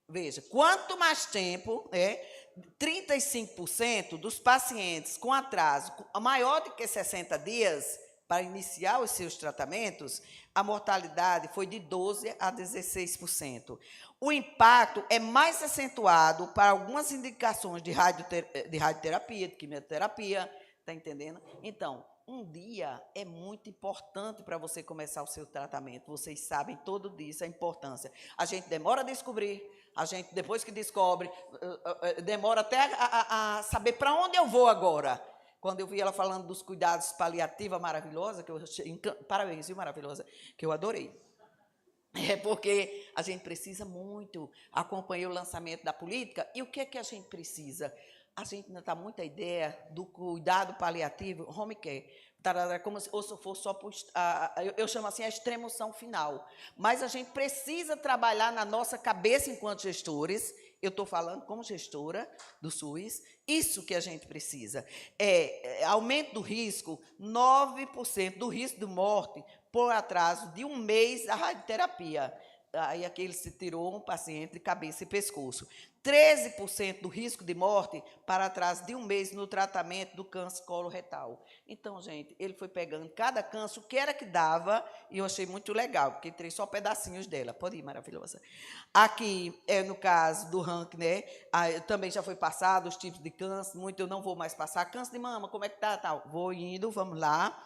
Veja, quanto mais tempo, 35% dos pacientes com atraso maior do que 60 dias para iniciar os seus tratamentos, a mortalidade foi de 12% a 16%. O impacto é mais acentuado para algumas indicações de radioterapia, de quimioterapia, está entendendo? Então, um dia é muito importante para você começar o seu tratamento. Vocês sabem todo disso, a importância. A gente demora a descobrir, a gente, depois que descobre, demora até a saber para onde eu vou agora. Quando eu vi ela falando dos cuidados paliativos, maravilhosa, parabéns, viu, maravilhosa, que eu adorei. Porque a gente precisa muito. Acompanhei o lançamento da política, e o que é que a gente precisa? a gente ainda está muita ideia do cuidado paliativo, home care, como se fosse só, eu chamo assim, a extremoção final. Mas a gente precisa trabalhar na nossa cabeça enquanto gestores, eu estou falando como gestora do SUS, isso que a gente precisa. Aumento do risco, 9% do risco de morte por atraso de 1 mês da radioterapia. Aí aqui ele se tirou um paciente de cabeça e pescoço. 13% do risco de morte para atraso de 1 mês no tratamento do câncer coloretal. Então, gente, ele foi pegando cada câncer, o que era que dava, e eu achei muito legal, porque entrei só pedacinhos dela. Pode ir, maravilhosa. Aqui, no caso do ranking, né, também já foi passado os tipos de câncer, muito eu não vou mais passar. Câncer de mama, como é que está? Tá, vou indo, vamos lá.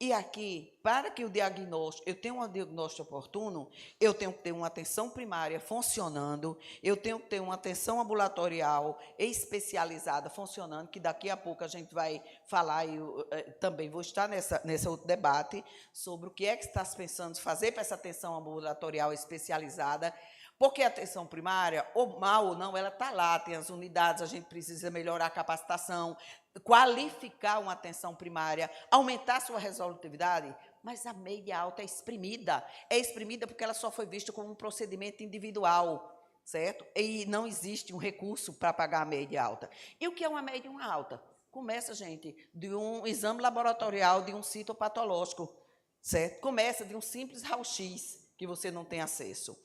E aqui, para que o diagnóstico, eu tenha um diagnóstico oportuno, eu tenho que ter uma atenção primária funcionando, eu tenho que ter uma atenção ambulatorial especializada funcionando, que daqui a pouco a gente vai falar, e eu também vou estar nesse outro debate, sobre o que é que está se pensando fazer para essa atenção ambulatorial especializada, porque a atenção primária, ou mal ou não, ela está lá, tem as unidades, a gente precisa melhorar a capacitação, qualificar uma atenção primária, aumentar sua resolutividade, mas a média alta é exprimida. É exprimida porque ela só foi vista como um procedimento individual, certo? E não existe um recurso para pagar a média alta. E o que é uma média alta? Começa, gente, de um exame laboratorial, de um citopatológico, certo? Começa de um simples raio-x, que você não tem acesso.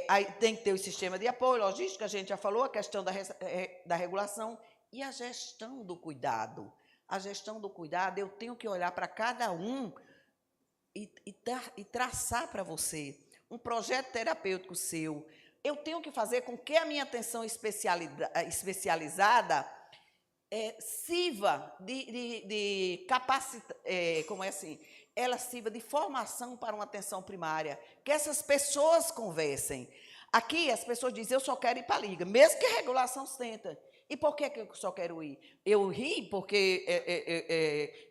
Aí tem que ter o sistema de apoio, logística, a gente já falou, a questão da regulação e a gestão do cuidado. A gestão do cuidado, eu tenho que olhar para cada um e traçar para você um projeto terapêutico seu. Eu tenho que fazer com que a minha atenção especializada sirva de capacidade, como é assim? Ela sirva de formação para uma atenção primária, que essas pessoas conversem. Aqui as pessoas dizem, eu só quero ir para a liga, mesmo que a regulação sustenta. E por que eu só quero ir? Eu ri porque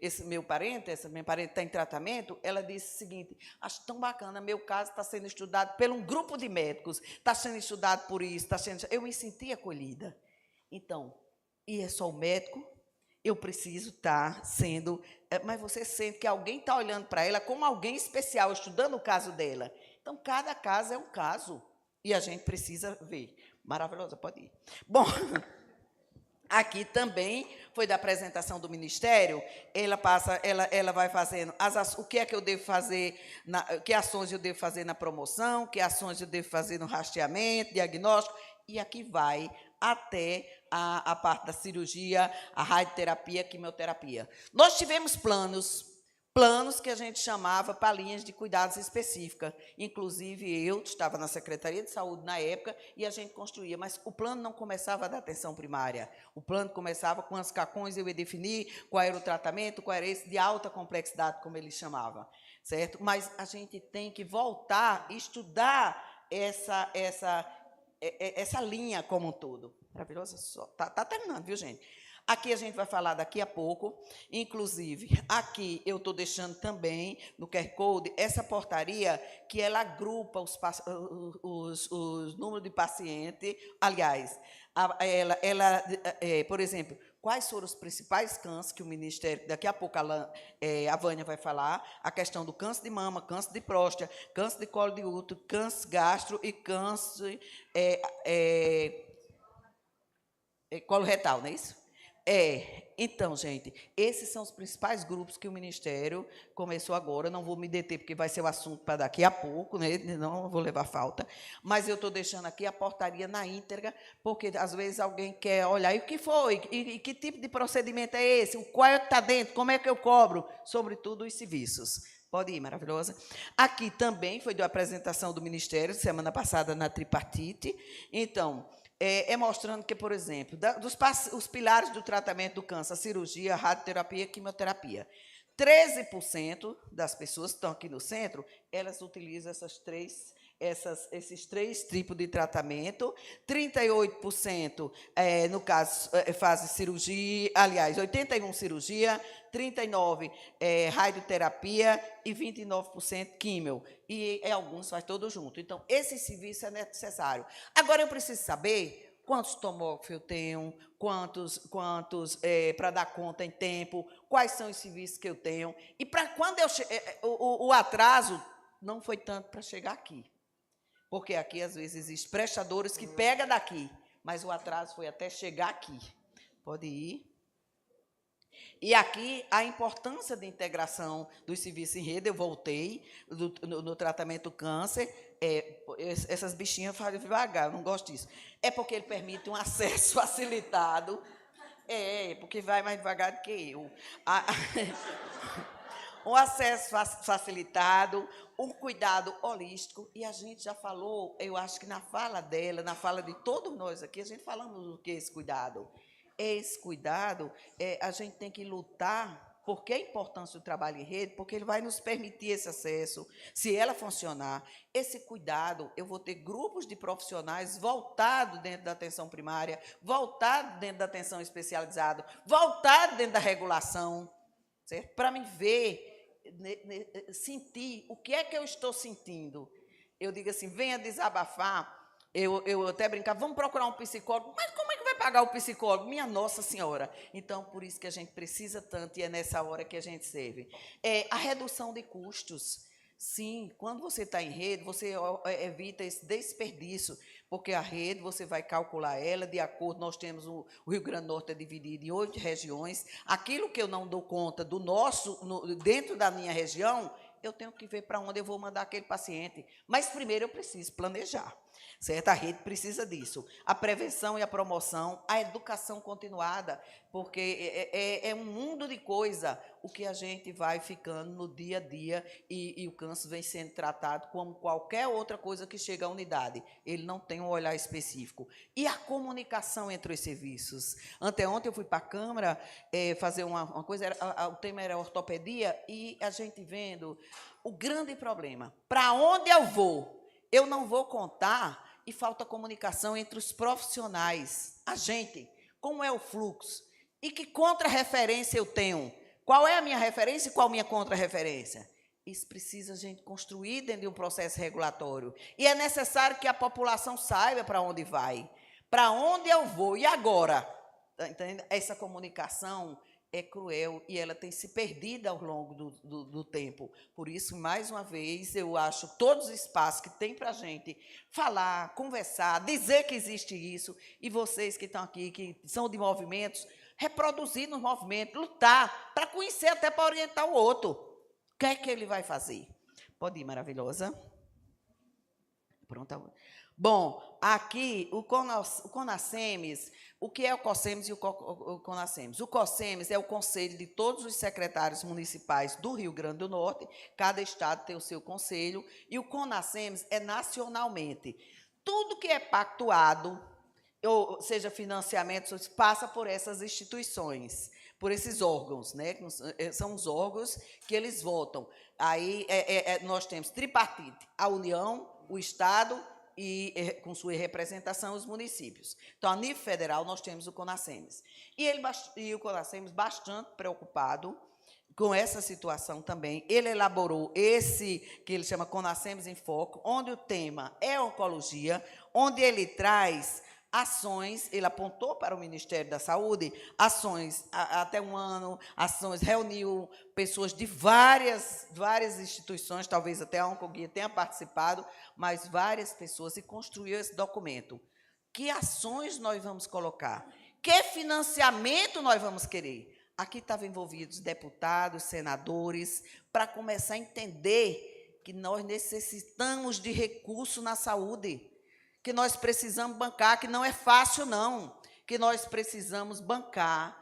esse meu parente, essa minha parente está em tratamento, ela disse o seguinte, acho tão bacana, meu caso está sendo estudado por um grupo de médicos, está sendo estudado por isso, está sendo... Eu me senti acolhida. Então, e é só o médico? Eu preciso estar sendo... Mas você sente que alguém está olhando para ela como alguém especial, estudando o caso dela. Então, cada caso é um caso. E a gente precisa ver. Maravilhosa, pode ir. Bom, aqui também foi da apresentação do Ministério. Ela vai fazendo o que é que eu devo fazer, que ações eu devo fazer na promoção, que ações eu devo fazer no rastreamento, diagnóstico. E aqui vai até a parte da cirurgia, a radioterapia, a quimioterapia. Nós tivemos planos que a gente chamava para linhas de cuidados específicas. Inclusive, eu estava na Secretaria de Saúde na época e a gente construía, mas o plano não começava da atenção primária. O plano começava com as CACONs, eu ia definir qual era o tratamento, qual era esse de alta complexidade, como ele chamava, certo? Mas a gente tem que voltar e estudar essa linha como um todo. Maravilhosa só. Tá terminando, viu, gente? Aqui a gente vai falar daqui a pouco. Inclusive, aqui eu estou deixando também, no QR Code, essa portaria que ela agrupa os números de paciente. Aliás, por exemplo, quais foram os principais cânceres que o Ministério, daqui a pouco a Vânia vai falar, a questão do câncer de mama, câncer de próstata, câncer de colo de útero, câncer gastro e câncer coloretal, não é isso? Então, gente, esses são os principais grupos que o Ministério começou agora. Não vou me deter, porque vai ser o assunto para daqui a pouco, né? Não vou levar falta. Mas eu estou deixando aqui a portaria na íntegra, porque, às vezes, alguém quer olhar. E o que foi? E que tipo de procedimento é esse? Qual é que está dentro? Como é que eu cobro? Sobretudo os serviços. Pode ir, maravilhosa. Aqui também foi da apresentação do Ministério, semana passada, na tripartite. Então... mostrando que, por exemplo, os pilares do tratamento do câncer, a cirurgia, a radioterapia e a quimioterapia. 13% das pessoas que estão aqui no centro, elas utilizam esses três tipos de tratamento. 38%, no caso, fazem cirurgia, aliás, 81% cirurgia, 39% radioterapia e 29% químio. E alguns faz todo junto. Então, esse serviço é necessário. Agora, eu preciso saber quantos tomógrafos eu tenho, quantos para dar conta em tempo, quais são os serviços que eu tenho. E para quando o atraso não foi tanto para chegar aqui. Porque aqui, às vezes, existem prestadores que pegam daqui, mas o atraso foi até chegar aqui. Pode ir. E aqui, a importância da integração dos serviços em rede, eu voltei no tratamento do câncer. Essas bichinhas falam devagar, eu não gosto disso. É porque ele permite um acesso facilitado. Porque vai mais devagar do que eu. Um acesso facilitado, um cuidado holístico. E a gente já falou, eu acho que na fala dela, na fala de todos nós aqui, a gente falamos do que é esse cuidado. Esse cuidado, a gente tem que lutar. Por que a importância do trabalho em rede? Porque ele vai nos permitir esse acesso. Se ela funcionar, esse cuidado, eu vou ter grupos de profissionais voltados dentro da atenção primária, voltados dentro da atenção especializada, voltados dentro da regulação, certo? Para me ver, sentir o que é que eu estou sentindo. Eu digo assim, venha desabafar. Eu até brincava, vamos procurar um psicólogo. Mas como é que vai pagar o psicólogo? Minha Nossa Senhora. Então, por isso que a gente precisa tanto, e é nessa hora que a gente serve. A redução de custos. Sim, quando você está em rede, você evita esse desperdício, porque a rede, você vai calcular ela de acordo, nós temos o Rio Grande do Norte é dividido em 8 regiões. Aquilo que eu não dou conta do dentro da minha região, eu tenho que ver para onde eu vou mandar aquele paciente. Mas primeiro eu preciso planejar. Certo? A rede precisa disso. A prevenção e a promoção, a educação continuada, porque é um mundo de coisa o que a gente vai ficando no dia a dia e o câncer vem sendo tratado como qualquer outra coisa que chega à unidade. Ele não tem um olhar específico. E a comunicação entre os serviços. Anteontem eu fui para a Câmara fazer uma coisa, o tema era ortopedia, e a gente vendo o grande problema. Para onde eu vou? Eu não vou contar e falta comunicação entre os profissionais. A gente, como é o fluxo? E que contra-referência eu tenho? Qual é a minha referência e qual a minha contra-referência? Isso precisa a gente construir dentro de um processo regulatório. E é necessário que a população saiba para onde vai. Para onde eu vou? E agora? Tá entendendo? Essa comunicação é cruel e ela tem se perdido ao longo do tempo. Por isso, mais uma vez, eu acho todos os espaços que tem para a gente falar, conversar, dizer que existe isso, e vocês que estão aqui, que são de movimentos, reproduzir nos movimentos, lutar, para conhecer, até para orientar o outro. O que é que ele vai fazer? Pode ir, maravilhosa. Pronto. Bom, aqui, o CONASEMES, o que é o COSEMES e o CONASEMES? O COSEMES é o conselho de todos os secretários municipais do Rio Grande do Norte, cada estado tem o seu conselho, e o CONASEMES é nacionalmente. Tudo que é pactuado, ou seja, financiamento, passa por essas instituições, por esses órgãos, né? São os órgãos que eles votam. Aí nós temos tripartite, a União, o Estado e, com sua representação, os municípios. Então, a nível federal, nós temos o CONASEMES. E o CONASEMES, bastante preocupado com essa situação também, ele elaborou esse, que ele chama CONASEMES em Foco, onde o tema é oncologia, onde ele traz ações, ele apontou para o Ministério da Saúde, ações até um ano, ações, reuniu pessoas de várias instituições, talvez até a Oncoguia tenha participado, mas várias pessoas, e construiu esse documento. Que ações nós vamos colocar? Que financiamento nós vamos querer? Aqui estavam envolvidos deputados, senadores, para começar a entender que nós necessitamos de recurso na saúde, que nós precisamos bancar, que não é fácil, não, que nós precisamos bancar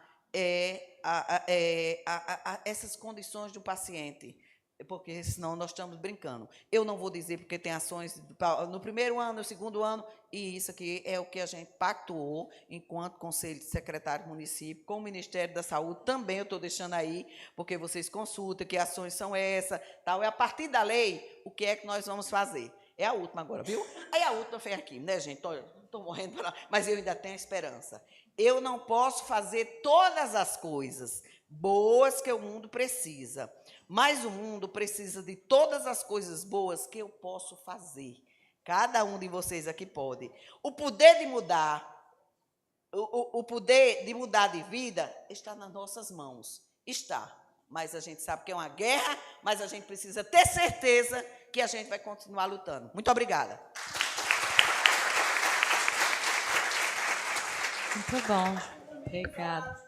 essas condições do paciente, porque senão nós estamos brincando. Eu não vou dizer porque tem ações no primeiro ano, no segundo ano, e isso aqui é o que a gente pactuou enquanto Conselho de Secretário do Município, com o Ministério da Saúde, também eu estou deixando aí, porque vocês consultam que ações são essas, tal, é a partir da lei, o que é que nós vamos fazer. É a última agora, viu? Aí a última foi aqui, né, gente? Estou morrendo, mas eu ainda tenho esperança. Eu não posso fazer todas as coisas boas que o mundo precisa, mas o mundo precisa de todas as coisas boas que eu posso fazer. Cada um de vocês aqui pode. O poder de mudar O poder de mudar de vida está nas nossas mãos. Está. Mas a gente sabe que é uma guerra, mas a gente precisa ter certeza que a gente vai continuar lutando. Muito obrigada. Muito bom. Obrigada.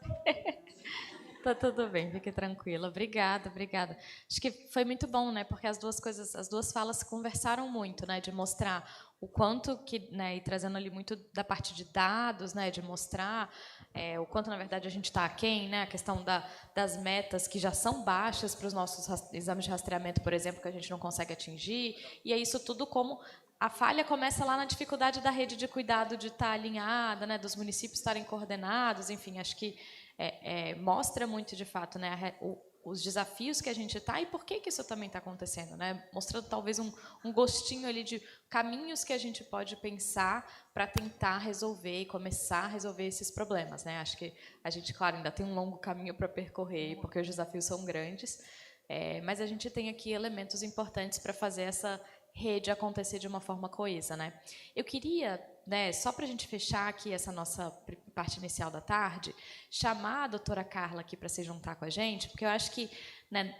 Tá tudo bem, fique tranquila. Obrigada. Acho que foi muito bom, né? Porque as duas falas conversaram muito, né? De mostrar o quanto que, né? E trazendo ali muito da parte de dados, né? De mostrar o quanto, na verdade, a gente está aquém, né? A questão das metas que já são baixas para os nossos exames de rastreamento, por exemplo, que a gente não consegue atingir. E é isso tudo como a falha começa lá na dificuldade da rede de cuidado de estar alinhada, né? Dos municípios estarem coordenados, enfim, acho que mostra muito, de fato, né, os desafios que a gente está e por que isso também está acontecendo, né? Mostrando talvez um gostinho ali de caminhos que a gente pode pensar para tentar resolver e começar a resolver esses problemas, né? Acho que a gente, claro, ainda tem um longo caminho para percorrer, porque os desafios são grandes, mas a gente tem aqui elementos importantes para fazer essa rede acontecer de uma forma coesa, né? Eu queria, né, só para a gente fechar aqui essa nossa parte inicial da tarde, chamar a doutora Carla aqui para se juntar com a gente, porque eu acho que, né,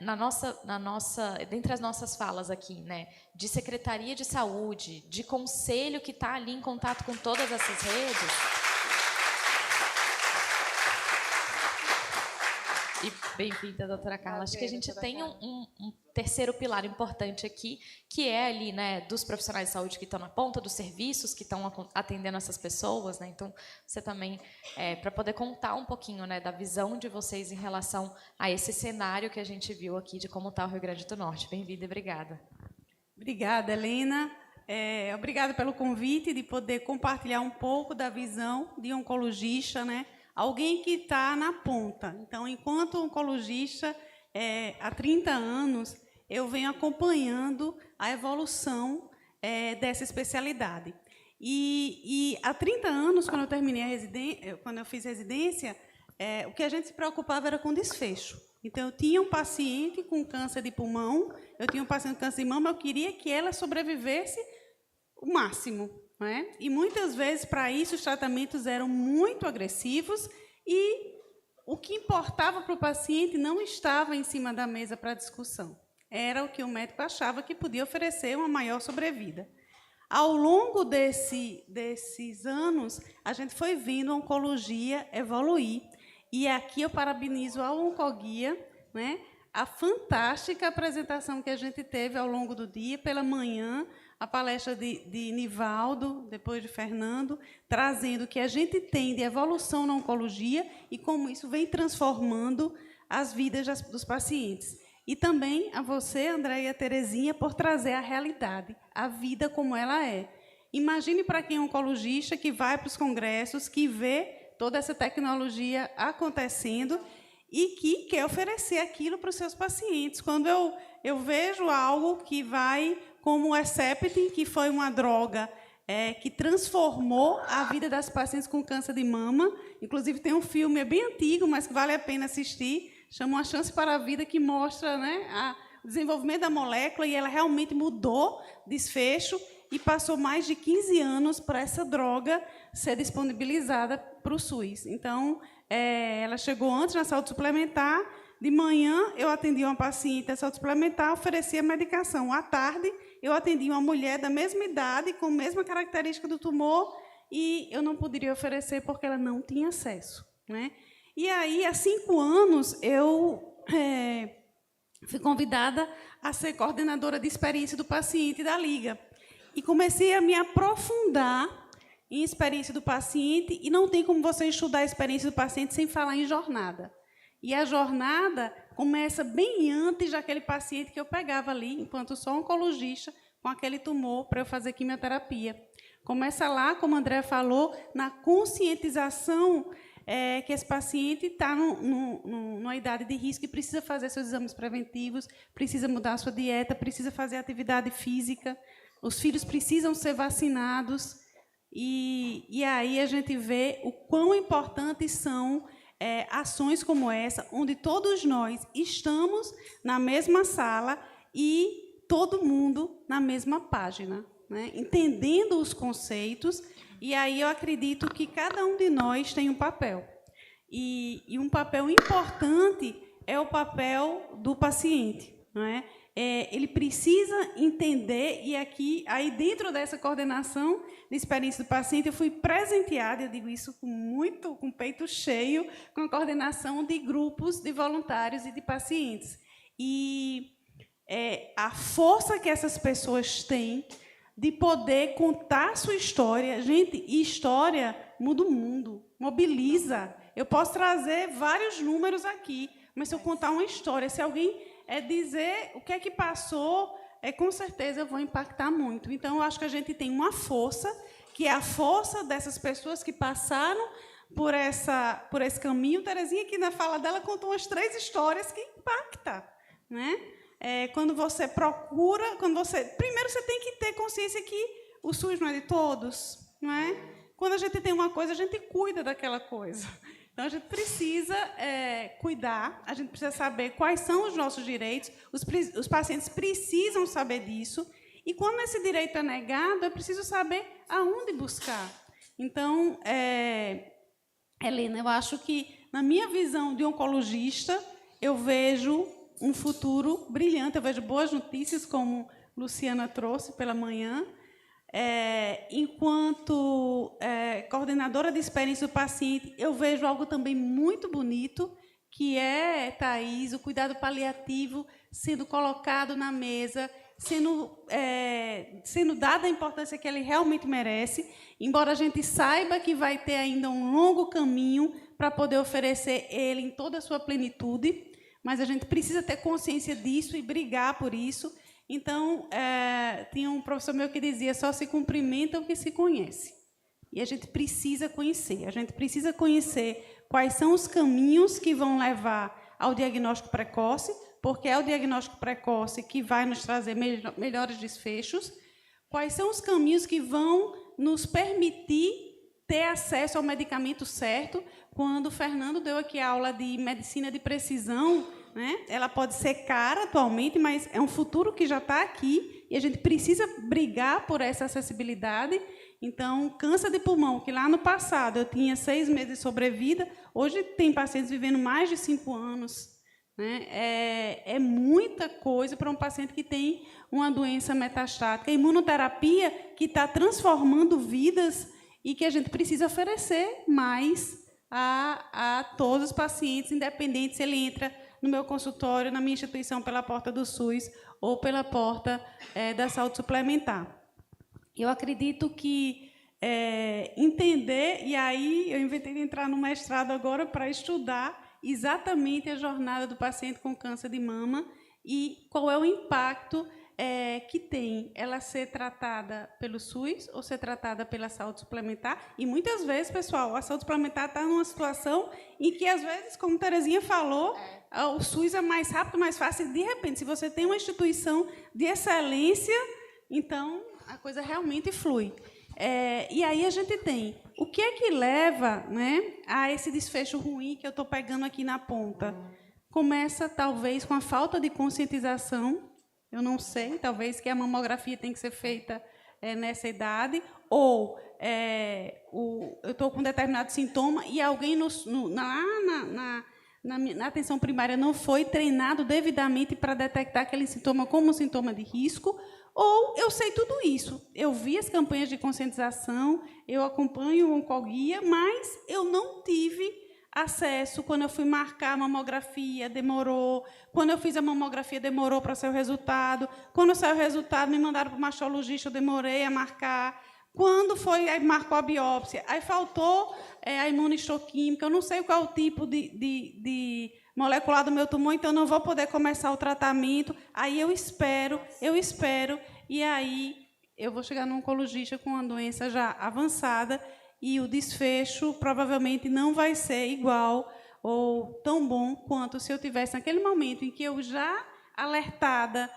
dentre as nossas falas aqui, né, de Secretaria de Saúde, de conselho que está ali em contato com todas essas redes. E bem-vinda, doutora Carla. Acho que a gente tem um terceiro pilar importante aqui, que é ali, né, dos profissionais de saúde que estão na ponta, dos serviços que estão atendendo essas pessoas, né? Então, você também, para poder contar um pouquinho, né, da visão de vocês em relação a esse cenário que a gente viu aqui de como está o Rio Grande do Norte. Bem-vinda e obrigada. Obrigada, Helena. Obrigada pelo convite de poder compartilhar um pouco da visão de oncologista, né? Alguém que está na ponta. Então, enquanto oncologista, há 30 anos, eu venho acompanhando a evolução dessa especialidade. E há 30 anos, quando eu terminei a residência, quando eu fiz residência, o que a gente se preocupava era com desfecho. Então, eu tinha um paciente com câncer de pulmão, eu tinha um paciente com câncer de mama, eu queria que ela sobrevivesse o máximo. Não é? E, muitas vezes, para isso, os tratamentos eram muito agressivos e o que importava para o paciente não estava em cima da mesa para discussão. Era o que o médico achava que podia oferecer uma maior sobrevida. Ao longo desses anos, a gente foi vendo a oncologia evoluir. E aqui eu parabenizo a Oncoguia, né? A fantástica apresentação que a gente teve ao longo do dia, pela manhã, a palestra de Nivaldo, depois de Fernando, trazendo o que a gente tem de evolução na oncologia e como isso vem transformando as vidas dos pacientes. E também a você, André e a Terezinha, por trazer a realidade, a vida como ela é. Imagine para quem é oncologista, que vai para os congressos, que vê toda essa tecnologia acontecendo e que quer oferecer aquilo para os seus pacientes. Quando eu vejo algo que vai, como o Herceptin, que foi uma droga que transformou a vida das pacientes com câncer de mama. Inclusive, tem um filme, é bem antigo, mas que vale a pena assistir, chama Uma Chance para a Vida, que mostra, né, o desenvolvimento da molécula, e ela realmente mudou desfecho, e passou mais de 15 anos para essa droga ser disponibilizada para o SUS. Então, ela chegou antes na saúde suplementar. De manhã, eu atendi uma paciente da saúde suplementar, oferecia medicação. À tarde, eu atendi uma mulher da mesma idade, com a mesma característica do tumor, e eu não poderia oferecer porque ela não tinha acesso, né? E aí, há 5 anos, eu fui convidada a ser coordenadora de experiência do paciente da Liga. E comecei a me aprofundar em experiência do paciente, e não tem como você estudar a experiência do paciente sem falar em jornada. E a jornada começa bem antes daquele paciente que eu pegava ali, enquanto sou oncologista, com aquele tumor para eu fazer quimioterapia. Começa lá, como a André falou, na conscientização que esse paciente está numa idade de risco e precisa fazer seus exames preventivos, precisa mudar a sua dieta, precisa fazer atividade física, os filhos precisam ser vacinados. E aí a gente vê o quão importantes são ações como essa, onde todos nós estamos na mesma sala e todo mundo na mesma página, né? Entendendo os conceitos E aí eu acredito que cada um de nós tem um papel. E um papel importante é o papel do paciente, não é? Ele precisa entender, e aí dentro dessa coordenação de experiência do paciente, eu fui presenteada, eu digo isso com o peito cheio, com a coordenação de grupos de voluntários e de pacientes. E a força que essas pessoas têm de poder contar sua história. Gente, história muda o mundo, mobiliza. Eu posso trazer vários números aqui, mas se eu contar uma história, se alguém dizer o que é que passou, com certeza eu vou impactar muito. Então, eu acho que a gente tem uma força, que é a força dessas pessoas que passaram por esse caminho. Terezinha, aqui na fala dela, contou umas 3 histórias que impactam, né? Quando você procura, primeiro você tem que ter consciência que o SUS não é de todos, não é? Quando a gente tem uma coisa, a gente cuida daquela coisa. Então, a gente precisa cuidar, a gente precisa saber quais são os nossos direitos, os pacientes precisam saber disso, e quando esse direito é negado, é preciso saber aonde buscar. Então, Helena, eu acho que, na minha visão de oncologista, eu vejo um futuro brilhante, eu vejo boas notícias, como Luciana trouxe pela manhã. Enquanto coordenadora de experiência do paciente, eu vejo algo também muito bonito, que é, Thaís, o cuidado paliativo sendo colocado na mesa, sendo dada a importância que ele realmente merece, embora a gente saiba que vai ter ainda um longo caminho para poder oferecer ele em toda a sua plenitude, mas a gente precisa ter consciência disso e brigar por isso. Então, tinha um professor meu que dizia: só se cumprimenta o que se conhece. E a gente precisa conhecer. A gente precisa conhecer quais são os caminhos que vão levar ao diagnóstico precoce, porque é o diagnóstico precoce que vai nos trazer melhores desfechos. Quais são os caminhos que vão nos permitir ter acesso ao medicamento certo. Quando o Fernando deu aqui a aula de medicina de precisão, né? Ela pode ser cara atualmente, mas é um futuro que já está aqui e a gente precisa brigar por essa acessibilidade. Então, câncer de pulmão, que lá no passado eu tinha 6 meses de sobrevida, hoje tem pacientes vivendo mais de 5 anos. Né? É muita coisa para um paciente que tem uma doença metastática. A imunoterapia que está transformando vidas e que a gente precisa oferecer mais a todos os pacientes, independente se ele entra no meu consultório, na minha instituição, pela porta do SUS ou pela porta da saúde suplementar. Eu acredito que entender, e aí eu inventei de entrar no mestrado agora para estudar exatamente a jornada do paciente com câncer de mama e qual é o impacto que tem ela ser tratada pelo SUS ou ser tratada pela saúde suplementar. E, muitas vezes, pessoal, a saúde suplementar está numa situação em que, às vezes, como Terezinha falou, o SUS é mais rápido, mais fácil. De repente, se você tem uma instituição de excelência, então a coisa realmente flui. E aí a gente tem o que é que leva, né, a esse desfecho ruim que eu estou pegando aqui na ponta. Começa, talvez, com a falta de conscientização. Eu não sei, talvez que a mamografia tem que ser feita nessa idade, ou eu estou com um determinado sintoma e alguém na atenção primária não foi treinado devidamente para detectar aquele sintoma como um sintoma de risco, ou eu sei tudo isso. Eu vi as campanhas de conscientização, eu acompanho o Oncoguia, mas eu não tive acesso. Quando eu fui marcar a mamografia, demorou. Quando eu fiz a mamografia, demorou para sair o resultado. Quando saiu o resultado, me mandaram para o mastologista, eu demorei a marcar. Quando foi, aí marcou a biópsia. Aí faltou a imunistoquímica. Eu não sei qual é o tipo de molecular do meu tumor, então não vou poder começar o tratamento. Aí eu espero, e aí eu vou chegar no oncologista com uma doença já avançada, e o desfecho provavelmente não vai ser igual ou tão bom quanto se eu tivesse, naquele momento em que eu já alertada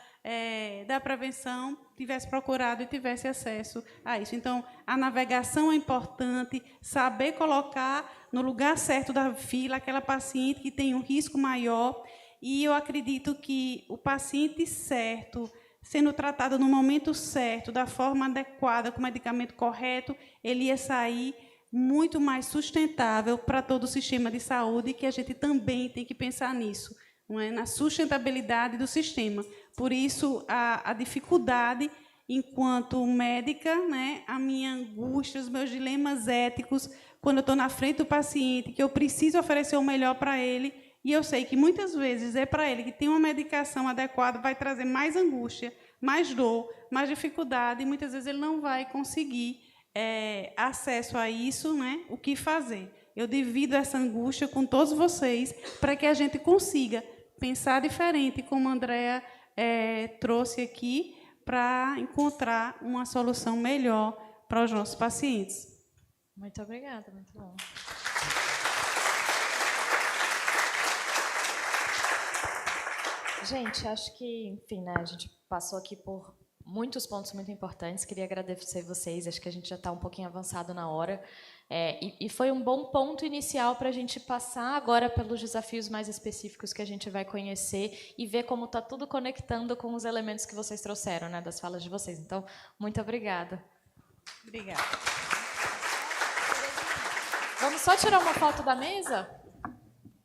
da prevenção, tivesse procurado e tivesse acesso a isso. Então, a navegação é importante, saber colocar no lugar certo da fila aquela paciente que tem um risco maior, e eu acredito que o paciente certo, sendo tratado no momento certo, da forma adequada, com o medicamento correto, ele ia sair muito mais sustentável para todo o sistema de saúde, que a gente também tem que pensar nisso, não é? Na sustentabilidade do sistema. Por isso, a dificuldade, enquanto médica, né, a minha angústia, os meus dilemas éticos, quando eu estou na frente do paciente, que eu preciso oferecer o melhor para ele, e eu sei que muitas vezes é para ele que tem uma medicação adequada, vai trazer mais angústia, mais dor, mais dificuldade, e muitas vezes ele não vai conseguir acesso a isso, né? O que fazer? Eu divido essa angústia com todos vocês para que a gente consiga pensar diferente, como a Andrea trouxe aqui, para encontrar uma solução melhor para os nossos pacientes. Muito obrigada, muito bom. Gente, acho que, enfim, né, a gente passou aqui por muitos pontos muito importantes. Queria agradecer vocês. Acho que a gente já está um pouquinho avançado na hora. E foi um bom ponto inicial para a gente passar agora pelos desafios mais específicos que a gente vai conhecer e ver como está tudo conectando com os elementos que vocês trouxeram, né, das falas de vocês. Então, muito obrigada. Obrigada. Vamos só tirar uma foto da mesa?